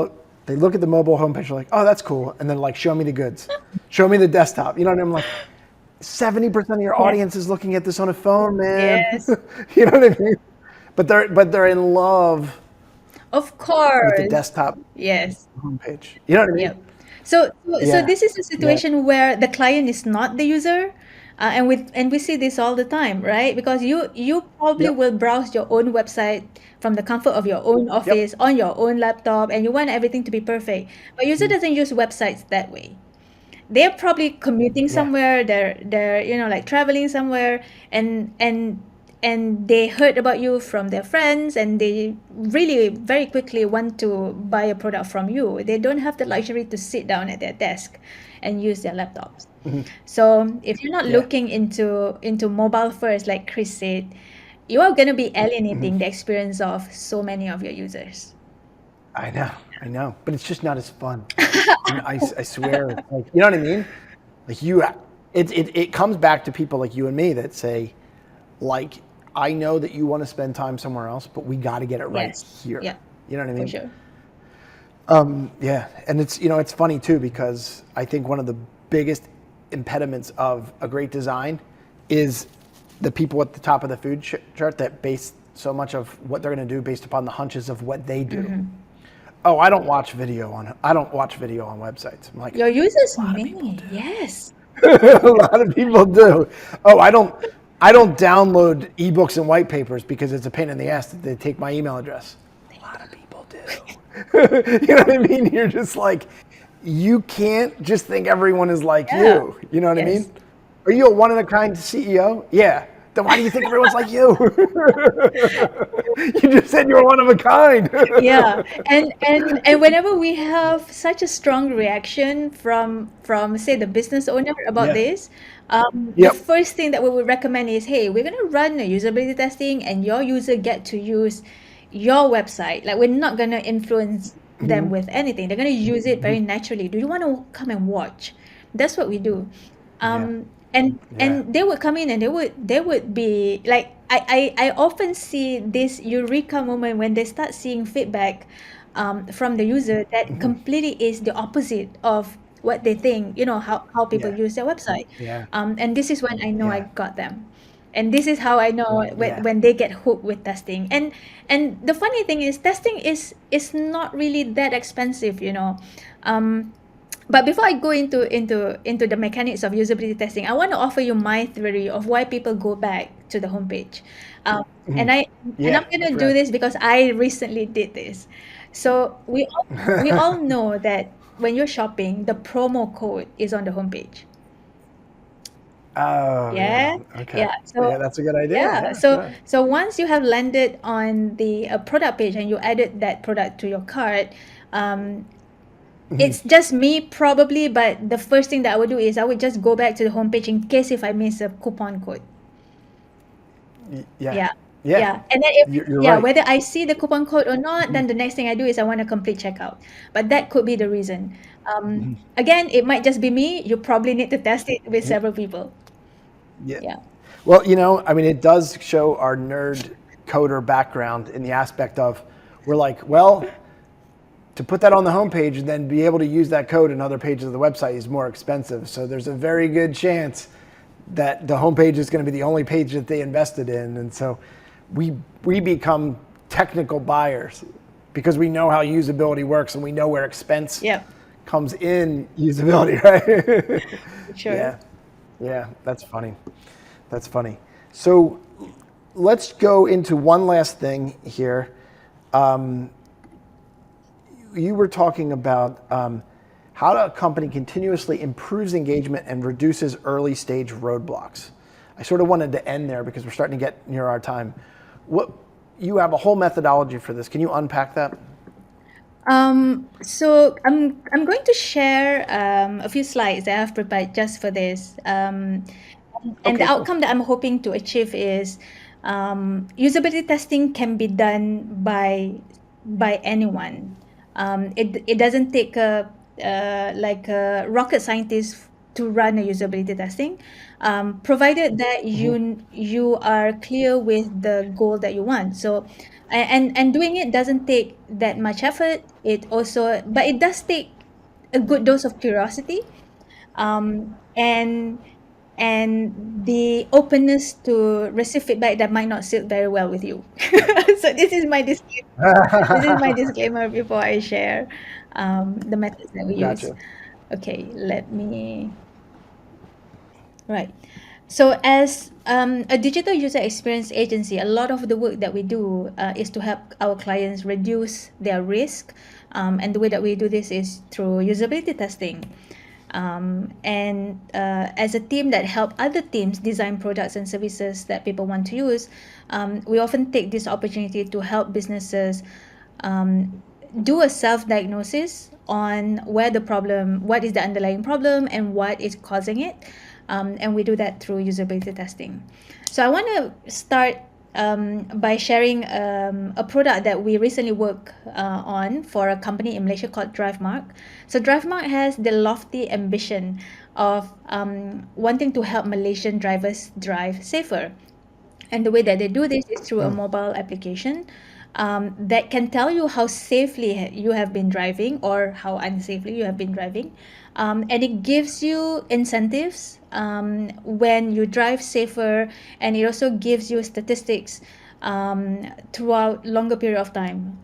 they look at the mobile homepage, they're like, oh, that's cool. And then like, show me the goods, show me the desktop. You know what I mean? I'm like, 70% of your audience is looking at this on a phone, man. Yes. You know what I mean? But they're in love Of with course. the desktop Yes. homepage. You know what I mean? Yep. So Yeah. this is a Yeah. situation where the client is not the user, and we see this all the time, right? Because you probably Yep. will browse your own website from the comfort of your own Yep. office on your own laptop, and you want everything to be perfect. But user doesn't use websites that way. They're probably commuting Yeah. somewhere. They're like traveling somewhere, and they heard about you from their friends, and they really very quickly want to buy a product from you. They don't have the luxury to sit down at their desk and use their laptops. Mhm. So if you're not Yeah. looking into mobile first, like Chris said, you are going to be Mhm. alienating the experience of so many of your users. I know. I know. But it's just not as fun. I swear. Like, you know what I mean? Like it comes back to people like you and me that say, like, I know that you want to spend time somewhere else, but we got to get it right Yes. here. Yeah, You know what I for mean? sure. Yeah, and it's funny too because I think one of the biggest impediments of a great design is the people at the top of the food chart that base so much of what they're going to do based upon the hunches of what they do. Oh, I don't watch video on websites. I'm like, Your users a lot of people may, do. yes. A lot of people do. Oh, I don't download ebooks and white papers because it's a pain in the ass that they take my email address. A lot of people do. You know what I mean? You're just like, you can't just think everyone is like Yeah. you. You know what I Yes. mean? Are you a one of a kind CEO? Yeah. Then why do you think everyone's like you? You just said you were one of a kind. Yeah. And whenever we have such a strong reaction from say the business owner about Yeah. this, the Yep. first thing that we would recommend is, hey, we're gonna run a usability testing, and your user get to use your website. Like, we're not gonna influence them with anything. They're gonna use it very naturally. Do you want to come and watch? That's what we do. Yeah. Yeah. And they would come in, and they would be like, I often see this eureka moment when they start seeing feedback from the user that completely is the opposite of what they think, how people Yeah. use their website. Yeah. And this is when I know I Yeah. got them. And this is how I know when, Yeah. when they get hooked with testing. And the funny thing is, testing is not really that expensive. Um, but before I go into the mechanics of usability testing, I want to offer you my theory of why people go back to the homepage. Um, and I and I'm Yeah. gonna do Right. this because I recently did this. So we all know that when you're shopping, the promo code is on the homepage. Oh yeah. Yeah, Okay. yeah. Yeah, So that's a good idea. yeah, Yeah. so Yeah. so once you have landed on the product page and you added that product to your cart, um, it's just me probably, but the first thing that I would do is I would just go back to the homepage in case if I miss a coupon code. Yeah. Yeah. Yeah. Yeah. And then if You're yeah, right. whether I see the coupon code or not, then the next thing I do is I want to complete checkout. But that could be the reason. Again, it might just be me. You probably need to test it with Yeah. several people. Yeah. Yeah. Well, I mean, it does show our nerd coder background in the aspect of we're like, well, to put that on the homepage and then be able to use that code in other pages of the website is more expensive. So there's a very good chance that the homepage is going to be the only page that they invested in. And so we become technical buyers because we know how usability works and we know where expense Yeah. comes in usability, right? For sure. Yeah. Yeah, that's funny. That's funny. So let's go into one last thing here. You were talking about how a company continuously improves engagement and reduces early stage roadblocks. I sort of wanted to end there because we're starting to get near our time. What you have a whole methodology for this. Can you unpack that? So I'm going to share a few slides that I've prepared just for this. And the Okay, cool. outcome that I'm hoping to achieve is usability testing can be done by anyone. It doesn't take a rocket scientist to run a usability testing, provided that you are clear with the goal that you want. So, and doing it doesn't take that much effort. But it does take a good dose of curiosity, um, and the openness to receive feedback that might not sit very well with you. So this is my disclaimer. This is my disclaimer before I share the methods that we use. Gotcha. Okay, let me. Right. So, as a digital user experience agency, a lot of the work that we do is to help our clients reduce their risk. And the way that we do this is through usability testing. And as a team that help other teams design products and services that people want to use, we often take this opportunity to help businesses um, do a self-diagnosis on what is the underlying problem and what is causing it. And we do that through usability testing. So I want to start by sharing a product that we recently worked on for a company in Malaysia called DriveMark. So DriveMark has the lofty ambition of wanting to help Malaysian drivers drive safer. And the way that they do this is through a Mm. mobile application that can tell you how safely you have been driving or how unsafely you have been driving. And it gives you incentives when you drive safer, and it also gives you statistics throughout longer period of time.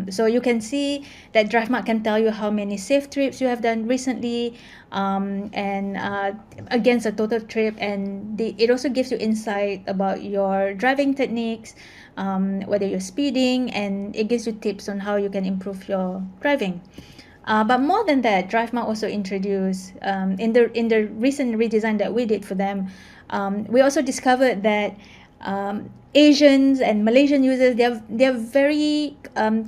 So you can see that DriveMart can tell you how many safe trips you have done recently, and against a total trip, and it also gives you insight about your driving techniques, whether you're speeding, and it gives you tips on how you can improve your driving. But more than that, DriveMart also introduced in the recent redesign that we did for them. We also discovered that Asians and Malaysian users, they're very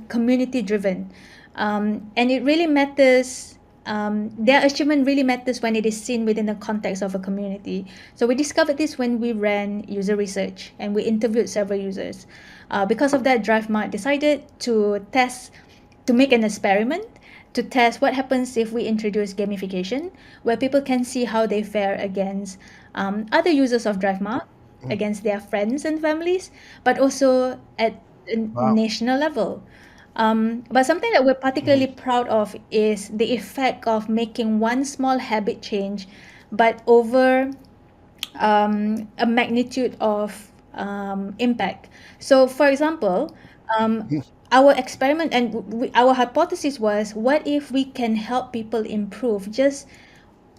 community driven, and it really matters. Their achievement really matters when it is seen within the context of a community. So we discovered this when we ran user research and we interviewed several users. Because of that, DriveMart decided to make an experiment to test what happens if we introduce gamification, where people can see how they fare against other users of DriveMark, Mm. against their friends and families, but also at a Wow. national level. But something that we're Hmm. particularly proud of is the effect of making one small habit change, but over a magnitude of impact. So, for example, um, our experiment and our hypothesis was, what if we can help people improve just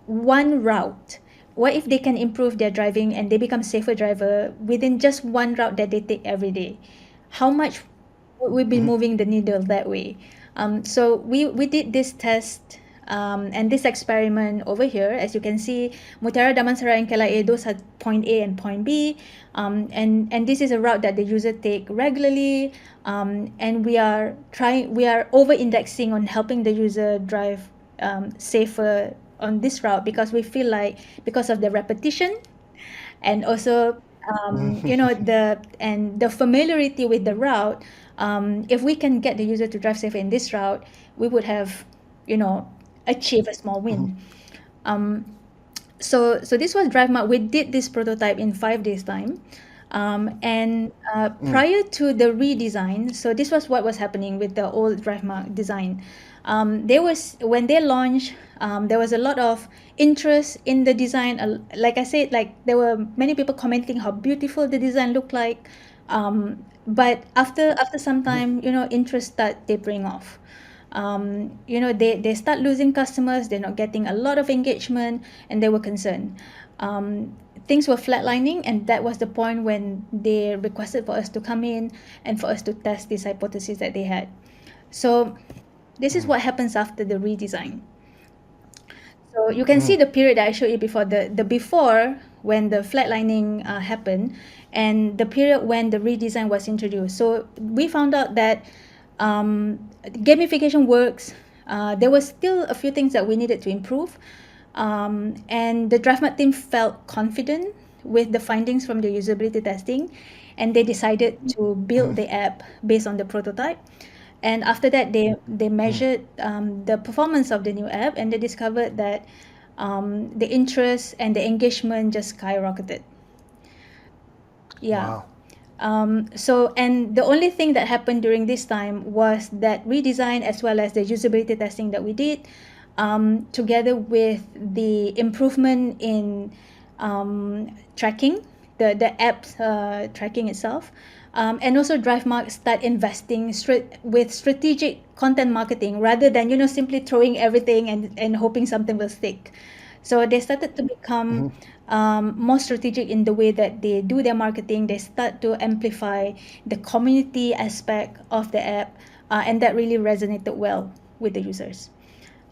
one route? What if they can improve their driving and they become safer driver within just one route that they take every day? How much would we be Hmm. moving the needle that way? So we did this test and this experiment over here. As you can see, Mutiara Damansara and Kelai, those are point A and point B. And this is a route that the user take regularly. And we are over indexing on helping the user drive safer on this route, because we feel like, because of the repetition, and also the familiarity with the route, if we can get the user to drive safer in this route, we would have you know achieved a small win. um, so this was DriveMart. We did this prototype in 5 days time. And Mm. prior to the redesign, so this was what was happening with the old DriveMart design. There was when they launched, there was a lot of interest in the design. Like I said, like there were many people commenting how beautiful the design looked like. But after some time, interest start tapering off. They start losing customers, they're not getting a lot of engagement, and they were concerned. Things were flatlining, and that was the point when they requested for us to come in and for us to test this hypothesis that they had. So this is Mm. what happens after the redesign. So you can see Mm. the period that I showed you before, the before, when the flatlining happened, and the period when the redesign was introduced. So we found out that gamification works. There was still a few things that we needed to improve, and the DriveMat team felt confident with the findings from the usability testing, and they decided to build the app based on the prototype. And after that, they Mm. measured the performance of the new app, and they discovered that the interest and the engagement just skyrocketed. Yeah. Wow. And the only thing that happened during this time was that redesign, as well as the usability testing that we did, together with the improvement in tracking. the app tracking itself. And also DriveMark start investing with strategic content marketing rather than simply throwing everything and hoping something will stick. So they started to become more strategic in the way that they do their marketing. They start to amplify the community aspect of the app, and that really resonated well with the users.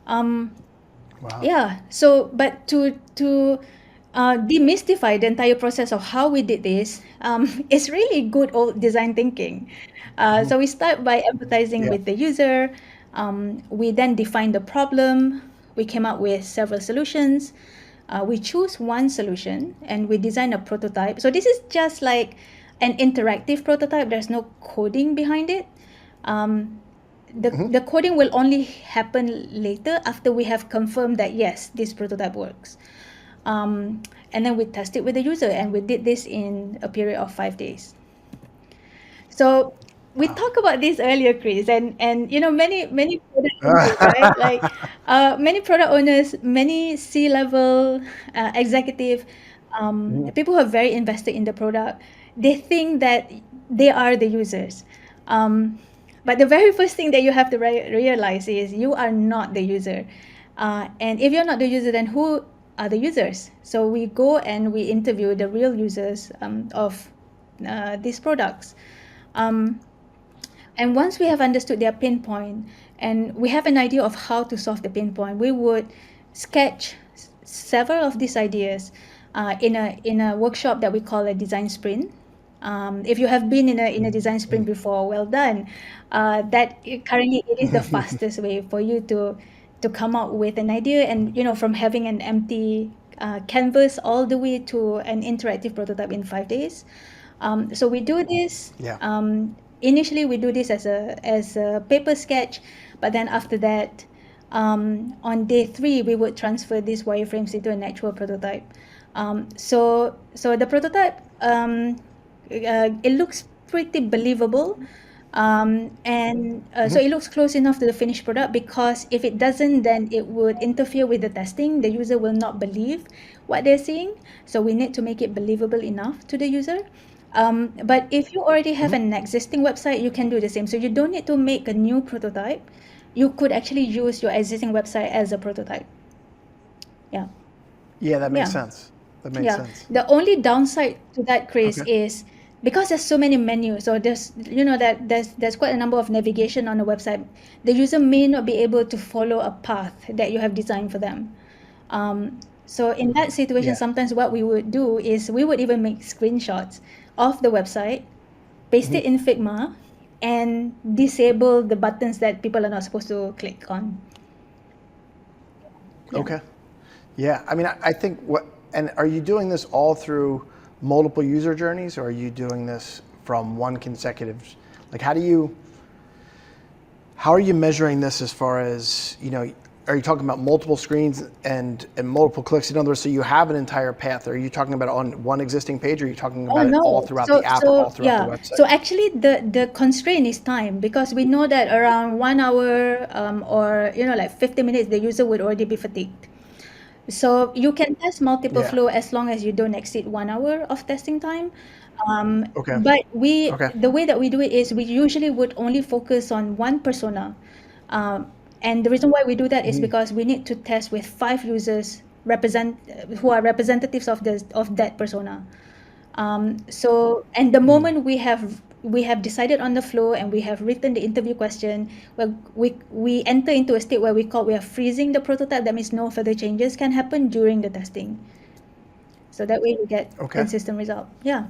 Wow. Yeah. So, but to demystify the entire process of how we did this, it's really good old design thinking. So we start by empathizing Yeah. with the user. We then define the problem. We came up with several solutions. We choose one solution and we design a prototype. So this is just like an interactive prototype. There's no coding behind it. The coding will only happen later after we have confirmed that yes, this prototype works. And then we test it with the user, and we did this in a period of 5 days. So we Wow. talked about this earlier, Chris, and many product owners, right? Like many product owners, many C-level executive, people who are very invested in the product, they think that they are the users. But the very first thing that you have to realize is you are not the user. And if you're not the user, then who are the users? So we go and we interview the real users of these products. Um, and once we have understood their pain point and we have an idea of how to solve the pain point, we would sketch several of these ideas in a workshop that we call a design sprint. If you have been in a design sprint before, well done. Currently it is the fastest way for you to come up with an idea, and from having an empty canvas all the way to an interactive prototype in 5 days. So we do this. Yeah. Initially, we do this as a paper sketch, but then after that, on day 3, we would transfer these wireframes into an actual prototype. So the prototype, it looks pretty believable. So it looks close enough to the finished product, because if it doesn't, then it would interfere with the testing. The user will not believe what they're seeing. So we need to make it believable enough to the user. But if you already have an existing website, you can do the same. So you don't need to make a new prototype. You could actually use your existing website as a prototype. Yeah. Yeah, that makes Yeah. sense. That makes Yeah. sense. The only downside to that, Chris, Okay. is because there's so many menus, so there's quite a number of navigation on the website. The user may not be able to follow a path that you have designed for them. So in that situation, Yeah. sometimes what we would do is we would even make screenshots of the website, paste it in Figma, and disable the buttons that people are not supposed to click on. Yeah. Okay. Yeah. I mean, I think and are you doing this all through multiple user journeys, or are you doing this from one consecutive? Like, how are you measuring this as far as, are you talking about multiple screens and multiple clicks? In other words, so you have an entire path. Are you talking about it on one existing page, or are you talking Oh about it all no. throughout So the app or so all throughout the yeah. website? So actually the constraint is time, because we know that around 1 hour or like 50 minutes the user would already be fatigued. So you can test multiple Yeah. flow as long as you don't exceed 1 hour of testing time. Okay. But Okay. the way that we do it is we usually would only focus on one persona. And the reason why we do that is because we need to test with 5 users who are representatives of that persona. And the moment we have decided on the flow and we have written the interview question, well, we enter into a state where we are freezing the prototype. That means no further changes can happen during the testing. So that way we get Okay. consistent result. Yeah.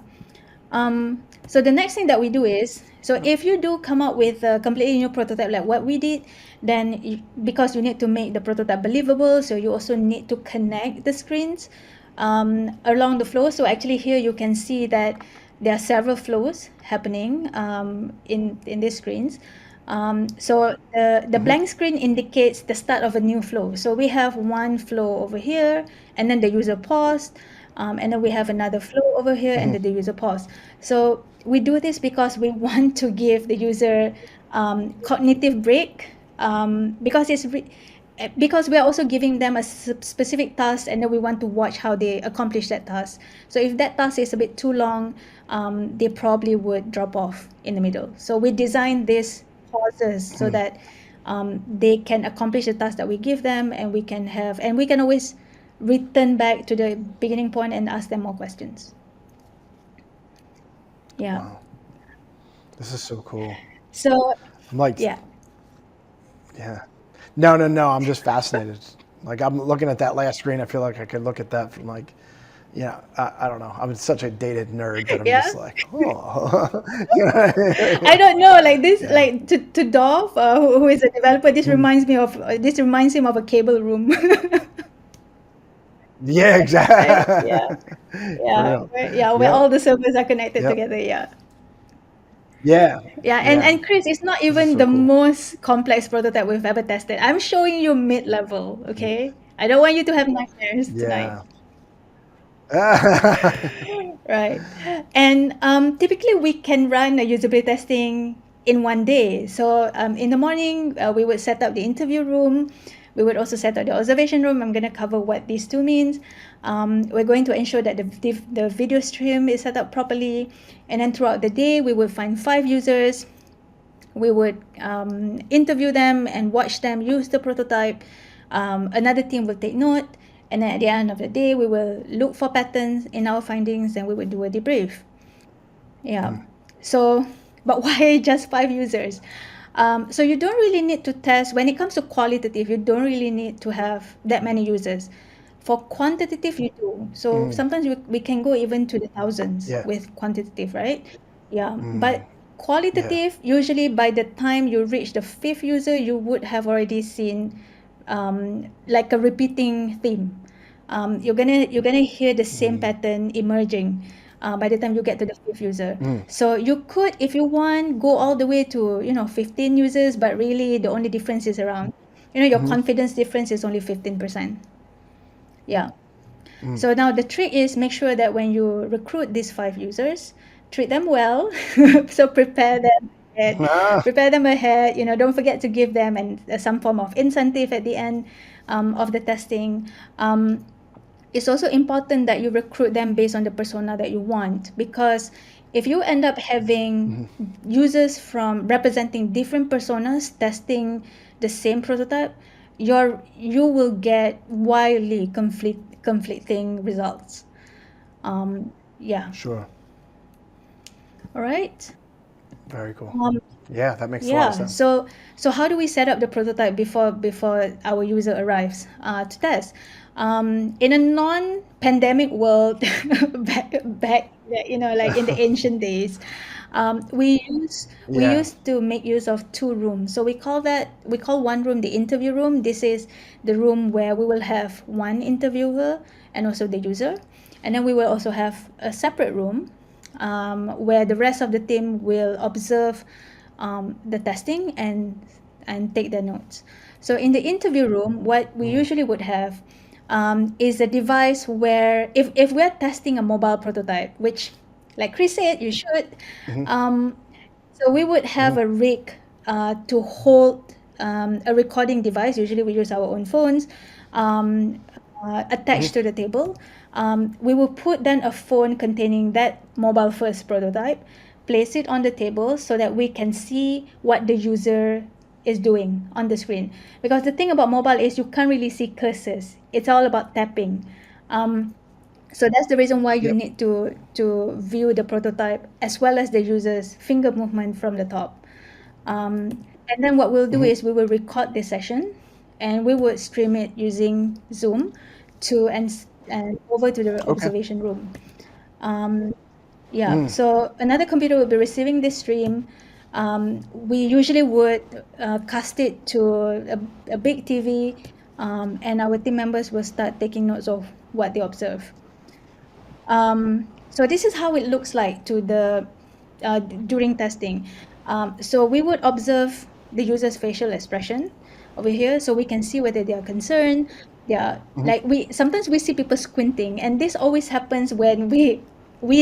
So the next thing that we do is, so if you do come up with a completely new prototype like what we did, then because you need to make the prototype believable, so you also need to connect the screens along the flow. So actually here you can see that there are several flows happening in these screens. So the blank screen indicates the start of a new flow. So we have one flow over here, and then the user paused, and then we have another flow over here, and then the user paused. So we do this because we want to give the user cognitive break, because because we are also giving them a specific task, and then we want to watch how they accomplish that task. So if that task is a bit too long, they probably would drop off in the middle. So we design these pauses so that they can accomplish the task that we give them, and we can always return back to the beginning point and ask them more questions. Yeah. Wow. This is so cool. So I'm like, yeah. yeah. No, no, no. I'm just fascinated. Like I'm looking at that last screen. I feel like I could look at that from like, yeah, I don't know. I'm such a dated nerd that I'm Yeah. just like, oh. I don't know, like this, Yeah. like to Dov, who is a developer. This reminds me of this reminds him of a cable room. Yeah, Right? Yeah, exactly. For yeah, real. where all Yep. the servers are connected Yep. together. Yeah, Yeah. yeah, Yeah. and Chris, it's not This is even so the cool. most complex prototype we've ever tested. I'm showing you mid-level. Okay, I don't want you to have nightmares tonight. Yeah. Right. And typically we can run a usability testing in one day. So in the morning, we would set up the interview room. We would also set up the observation room. I'm going to cover what these two means. We're going to ensure that the video stream is set up properly. And then throughout the day, we will find 5 users. We would interview them and watch them use the prototype. Another team will take note, and then at the end of the day, we will look for patterns in our findings, and we will do a debrief. Yeah. So, but why just 5 users? So you don't really need to test when it comes to qualitative. You don't really need to have that many users. For quantitative, you do. So sometimes we can go even to the thousands Yeah. with quantitative, right? Yeah. But Yeah. qualitative, usually by the time you reach the 5th user, you would have already seen like a repeating theme. You're gonna hear the same pattern emerging by the time you get to the 5th user. So you could, if you want, go all the way to 15 users, but really the only difference is around, your confidence difference is only 15%. Yeah. So now the trick is make sure that when you recruit these 5 users, treat them well. So ahead, Ah, prepare them ahead. Don't forget to give them some form of incentive at the end of the testing. It's also important that you recruit them based on the persona that you want, because if you end up having users from representing different personas testing the same prototype, you will get wildly conflicting results. Yeah. sure. All right. Very cool. Um, Yeah, that makes a lot of Yeah. sense. So how do we set up the prototype before our user arrives to test? In a non-pandemic world, back like in the ancient days, we Yeah. used to make use of 2 rooms. So we call one room the interview room. This is the room where we will have one interviewer and also the user, and then we will also have a separate room where the rest of the team will observe the testing and take their notes. So in the interview room, what we usually would have is a device where if we're testing a mobile prototype, which like Chris said, you should. So we would have a rig to hold a recording device. Usually we use our own phones attached to the table. We will put then a phone containing that mobile first prototype, place it on the table so that we can see what the user is doing on the screen. Because the thing about mobile is you can't really see cursors. It's all about tapping. So that's the reason why you Yep. need to view the prototype as well as the user's finger movement from the top. And then what we'll do is we will record this session, and we would stream it using Zoom and over to the Okay. observation room. Yeah, so another computer will be receiving this stream. We usually would cast it to a big TV, and our team members will start taking notes of what they observe. So this is how it looks like during testing. So we would observe the user's facial expression over here, so we can see whether they are concerned. They are like we sometimes we see people squinting, and this always happens when we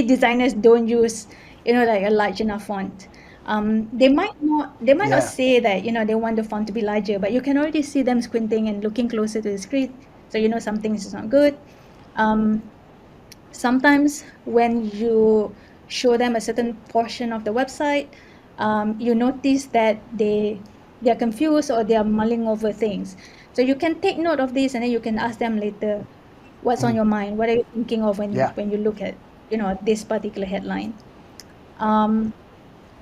designers don't use like a large enough font. They might not Yeah. say that they want the font to be larger, but you can already see them squinting and looking closer to the screen, so something is not good. Um, Sometimes when you show them a certain portion of the website, you notice that they're confused or they are mulling over things. So you can take note of this, and then you can ask them later, what's on your mind? What are you thinking of when Yeah. you look at this particular headline? Um,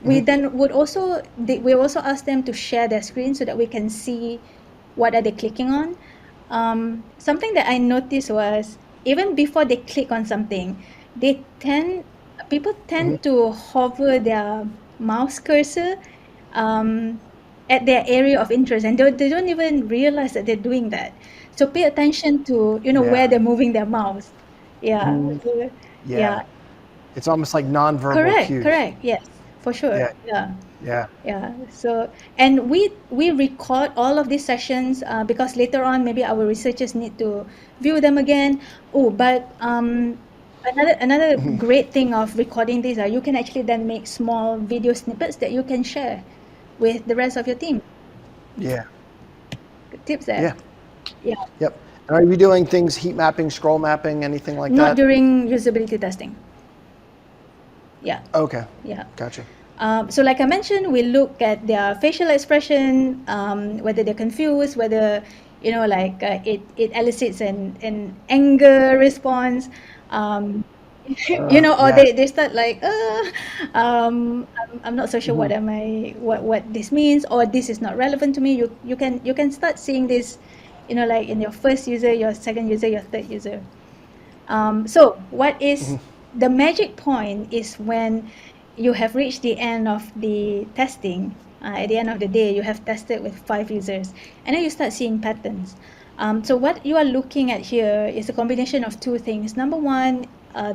we Mhm. then would also we also ask them to share their screen so that we can see what are they clicking on. Something that I noticed was, even before they click on something, they tend people Mhm. tend to hover their mouse cursor um, at their area of interest, and they don't even realize that they're doing that. So pay attention to where Yeah. they're moving their mouse. Yeah. So, yeah. Yeah. It's almost like nonverbal Correct. cues. Correct. Yes, for sure. Yeah. Yeah. Yeah. Yeah. So, and we record all of these sessions because later on maybe our researchers need to view them again. Oh, but another great thing of recording these are you can actually then make small video snippets that you can share with the rest of your team. Yeah. Good tips there. Yeah. Yeah. Yep. And are you doing things, heat mapping, scroll mapping, anything like Not that? during usability testing. Yeah. Okay. Yeah. Gotcha. So like I mentioned, we look at their facial expression, whether they're confused, whether like it elicits an anger response, um, or Yeah. they start like, I'm not so sure Mhm. what this means, or this is not relevant to me. You can start seeing this, like in your first user, your second user, your third user. So what is the magic point is when you have reached the end of the testing. At the end of the day, you have tested with 5 users, and then you start seeing patterns. So what you are looking at here is a combination of two things. Number one,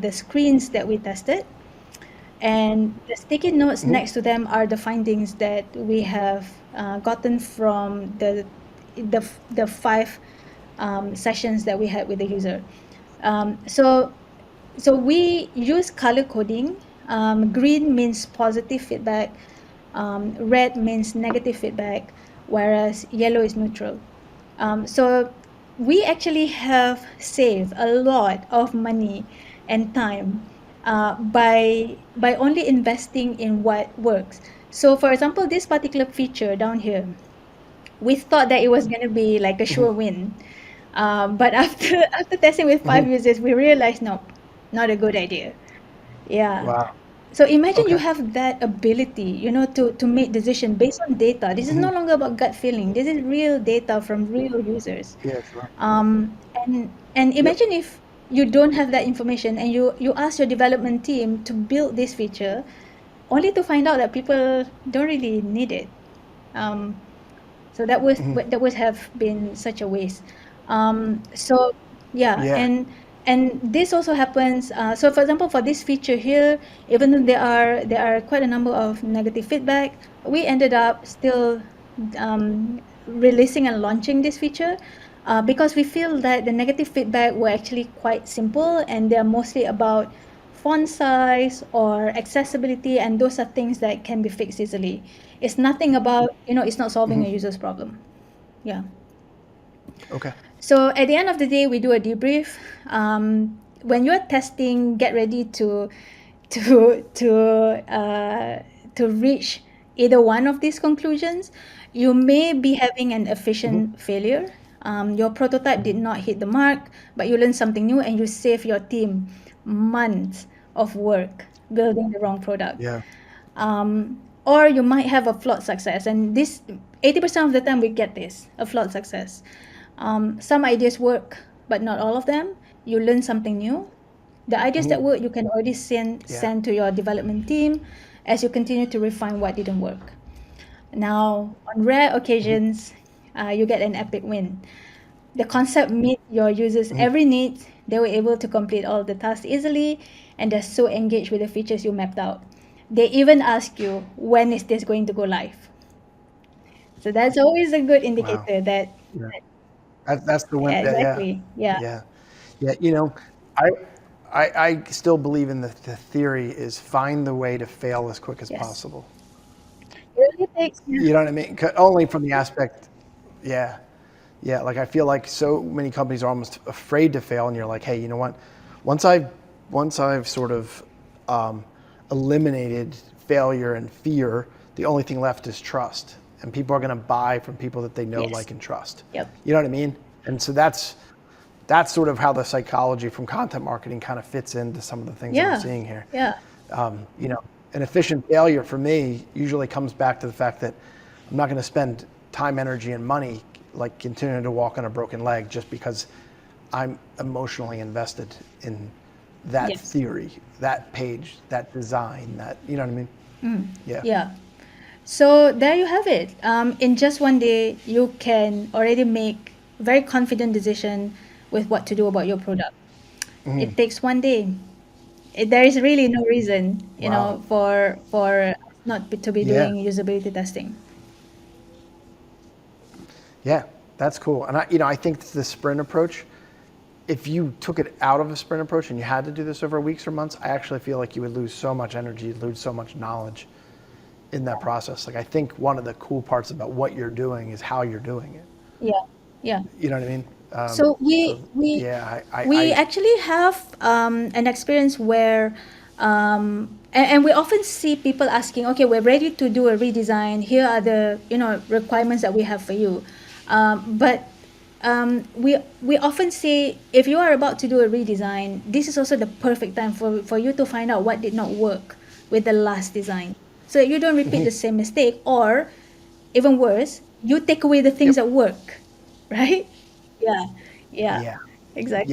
the screens that we tested, and the sticky notes Mhm. next to them are the findings that we have gotten from the 5 sessions that we had with the user. So we use color coding. Green means positive feedback, red means negative feedback, whereas yellow is neutral. So we actually have saved a lot of money and time by only investing in what works. So for example, this particular feature down here, we thought that it was going to be like a sure win. But after testing with 5 users, we realized no, not a good idea. Yeah. Wow. So imagine you Okay. have that ability, to make decision based on data. This is no longer about gut feeling. This is real data from real users. Yeah, sure. And Yep. imagine if you don't have that information and you ask your development team to build this feature, only to find out that people don't really need it. Um, so that would have been such a waste. So yeah, Yeah. and this also happens. So for example, for this feature here, even though there are quite a number of negative feedback, we ended up still releasing and launching this feature. Because we feel that the negative feedback were actually quite simple, and they're mostly about font size or accessibility, and those are things that can be fixed easily. It's nothing about, it's not solving a user's problem. Yeah. Okay. So at the end of the day, we do a debrief. When you're testing, get ready to to to reach either one of these conclusions. You may be having an efficient failure. Your prototype did not hit the mark, but you learned something new and you save your team months of work building the wrong product. Yeah. Or you might have a flawed success, and this 80% of the time we get this, a flawed success. Some ideas work, but not all of them. You learn something new. The ideas that work you can already send Yeah. send to your development team as you continue to refine what didn't work. Now, on rare occasions, you get an epic win. The concept meet your users' every need. They were able to complete all the tasks easily, and they're so engaged with the features you mapped out. They even ask you, when is this going to go live? So that's always a good Wow. indicator that, Yeah. That's the one. yeah, That, yeah. exactly. Yeah. Yeah. Yeah. I I still believe in the theory is find the way to fail as quick as Yes. possible. mistakes. Yeah. You know what I mean? Only from the aspect, yeah, yeah. Like I feel like so many companies are almost afraid to fail, and you're like, hey, you know what? Once I've once I've sort of eliminated failure and fear, the only thing left is trust, and people are going to buy from people that they know, Yes. like, and trust. Yep. You know what I mean? And so that's sort of how the psychology from content marketing kind of fits into some of the things that I'm Yeah. seeing here. Yeah. You know, an efficient failure for me usually comes back to the fact that I'm not going to spend time, energy, and money like continuing to walk on a broken leg just because I'm emotionally invested in that Yes. theory, that page, that design, that, you know what I mean? Yeah. Yeah. So there you have it. In just one day, you can already make very confident decision with what to do about your product. It takes one day. There is really no reason, Wow. for us not to be Yeah. doing usability testing. Yeah. That's cool. And I think the sprint approach, if you took it out of a sprint approach and you had to do this over weeks or months, I actually feel like you would lose so much energy, you'd lose so much knowledge in that process. Like I think one of the cool parts about what you're doing is how you're doing it. Yeah. Yeah. You know what I mean? So So yeah, we actually have an experience where and we often see people asking, okay, we're ready to do a redesign. Here are the requirements that we have for you. But we often say if you are about to do a redesign, this is also the perfect time for you to find out what did not work with the last design, so that you don't repeat the same mistake, or even worse, you take away the things yep, that work, right? Yeah, yeah, yeah, yes, exactly.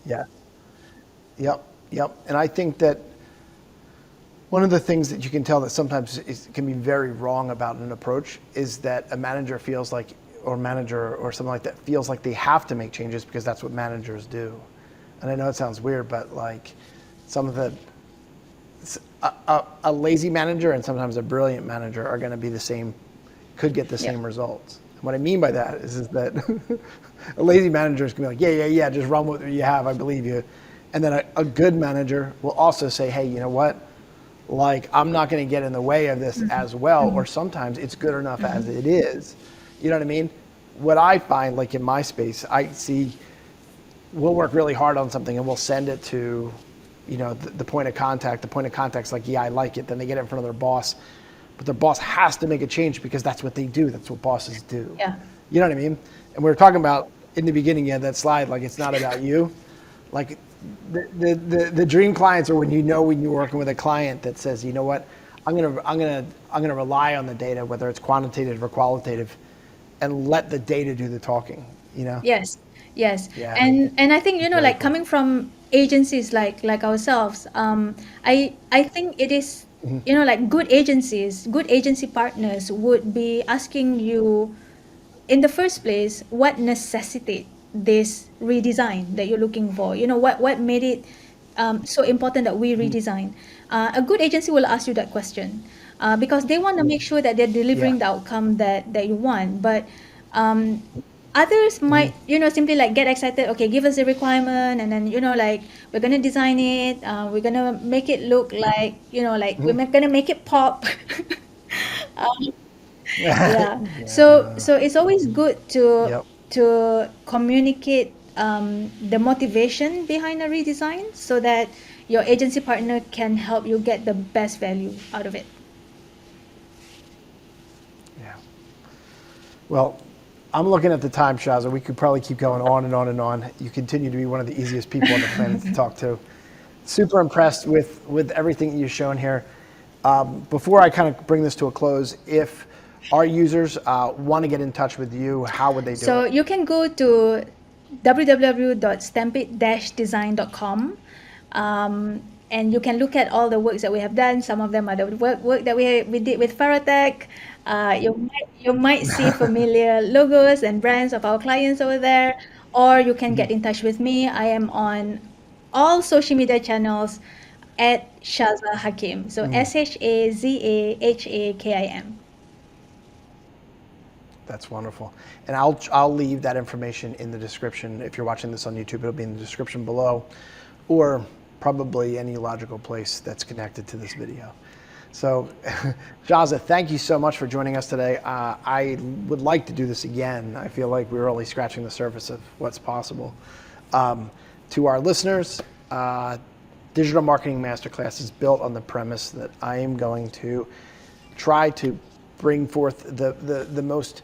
yeah, yep, yep. And I think that one of the things that you can tell that sometimes can be very wrong about an approach is that a manager feels like, or manager or something like that feels like they have to make changes because that's what managers do. And I know it sounds weird, but like some of the a lazy manager and sometimes a brilliant manager are going to be the same, could get the Yep. same results. And what I mean by that is that a lazy manager is going to be like, yeah, just run with what you have, I believe you. And then a good manager will also say, hey, you know what? Like, I'm not going to get in the way of this as well, or sometimes it's good enough as it is. You know what I mean? What I find, like in my space, I see we'll work really hard on something and we'll send it to, the point of contact. The point of contact's like, yeah, I like it. Then they get it in front of their boss, but their boss has to make a change because that's what they do. That's what bosses do. Yeah. You know what I mean? And we were talking about in the beginning, yeah, that slide, like it's not about you. Like the dream clients are when you're working with a client that says, you know what, I'm gonna rely on the data, whether it's quantitative or qualitative, and let the data do the talking. You know? Yes, yes, Yeah. and I think Very like cool. coming from agencies like ourselves, I think it is like good agency partners would be asking you in the first place what necessitate this redesign that you're looking for. What made it so important that we redesign. A good agency will ask you that question because they want to make sure that they're Yeah. delivering the outcome that you want. But um, others might simply like get excited, okay, give us a requirement, and then like we're gonna design it, we're gonna make it look like like gonna make it pop. um, yeah, so it's always good to Yep. communicate the motivation behind a redesign so that your agency partner can help you get the best value out of it. Yeah. Well, I'm looking at the time, Shaza. We could probably keep going on and on and on. You continue to be one of the easiest people on the planet to talk to. Super impressed with everything you've shown here. Before I kind of bring this to a close, if our users want to get in touch with you, how would they do So it? you can go to www.stampede-design.com, and you can look at all the works that we have done. Some of them are the work that we did with Farotech. You might see familiar logos and brands of our clients over there, or you can get in touch with me. I am on all social media channels at Shaza Hakim. So ShazaHakim. That's wonderful. And I'll leave that information in the description. If you're watching this on YouTube, it'll be in the description below, or probably any logical place that's connected to this video. So, Shaza, thank you so much for joining us today. I would like to do this again. I feel like we're only scratching the surface of what's possible. To our listeners, Digital Marketing Masterclass is built on the premise that I am going to try to bring forth the most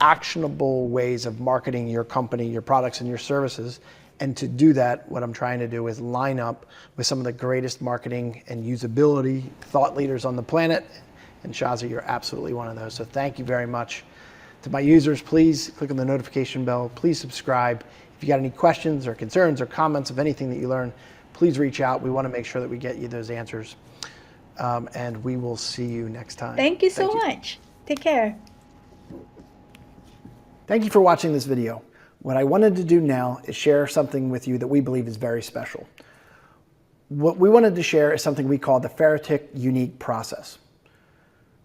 actionable ways of marketing your company, your products, and your services. And to do that, what I'm trying to do is line up with some of the greatest marketing and usability thought leaders on the planet. And Shaza, you're absolutely one of those. So thank you very much. To my users, please click on the notification bell. Please subscribe. If you got any questions or concerns or comments of anything that you learn, please reach out. We want to make sure that we get you those answers. And we will see you next time. Thank you so much. Take care. Thank you for watching this video. What I wanted to do now is share something with you that we believe is very special. What we wanted to share is something we call the Faratic unique process.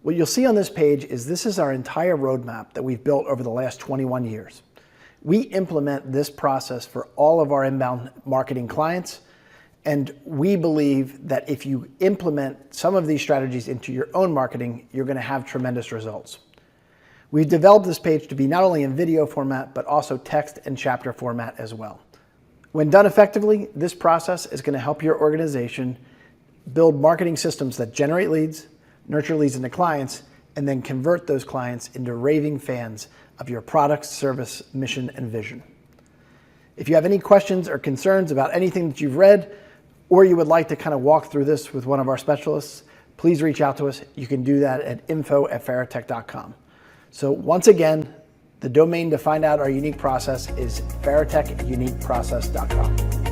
What you'll see on this page is this is our entire roadmap that we've built over the last 21 years. We implement this process for all of our inbound marketing clients, and we believe that if you implement some of these strategies into your own marketing, you're going to have tremendous results. We've developed this page to be not only in video format, but also text and chapter format as well. When done effectively, this process is going to help your organization build marketing systems that generate leads, nurture leads into clients, and then convert those clients into raving fans of your product, service, mission, and vision. If you have any questions or concerns about anything that you've read, or you would like to kind of walk through this with one of our specialists, please reach out to us. You can do that at info@faratech.com. So once again, the domain to find out our unique process is faratechuniqueprocess.com.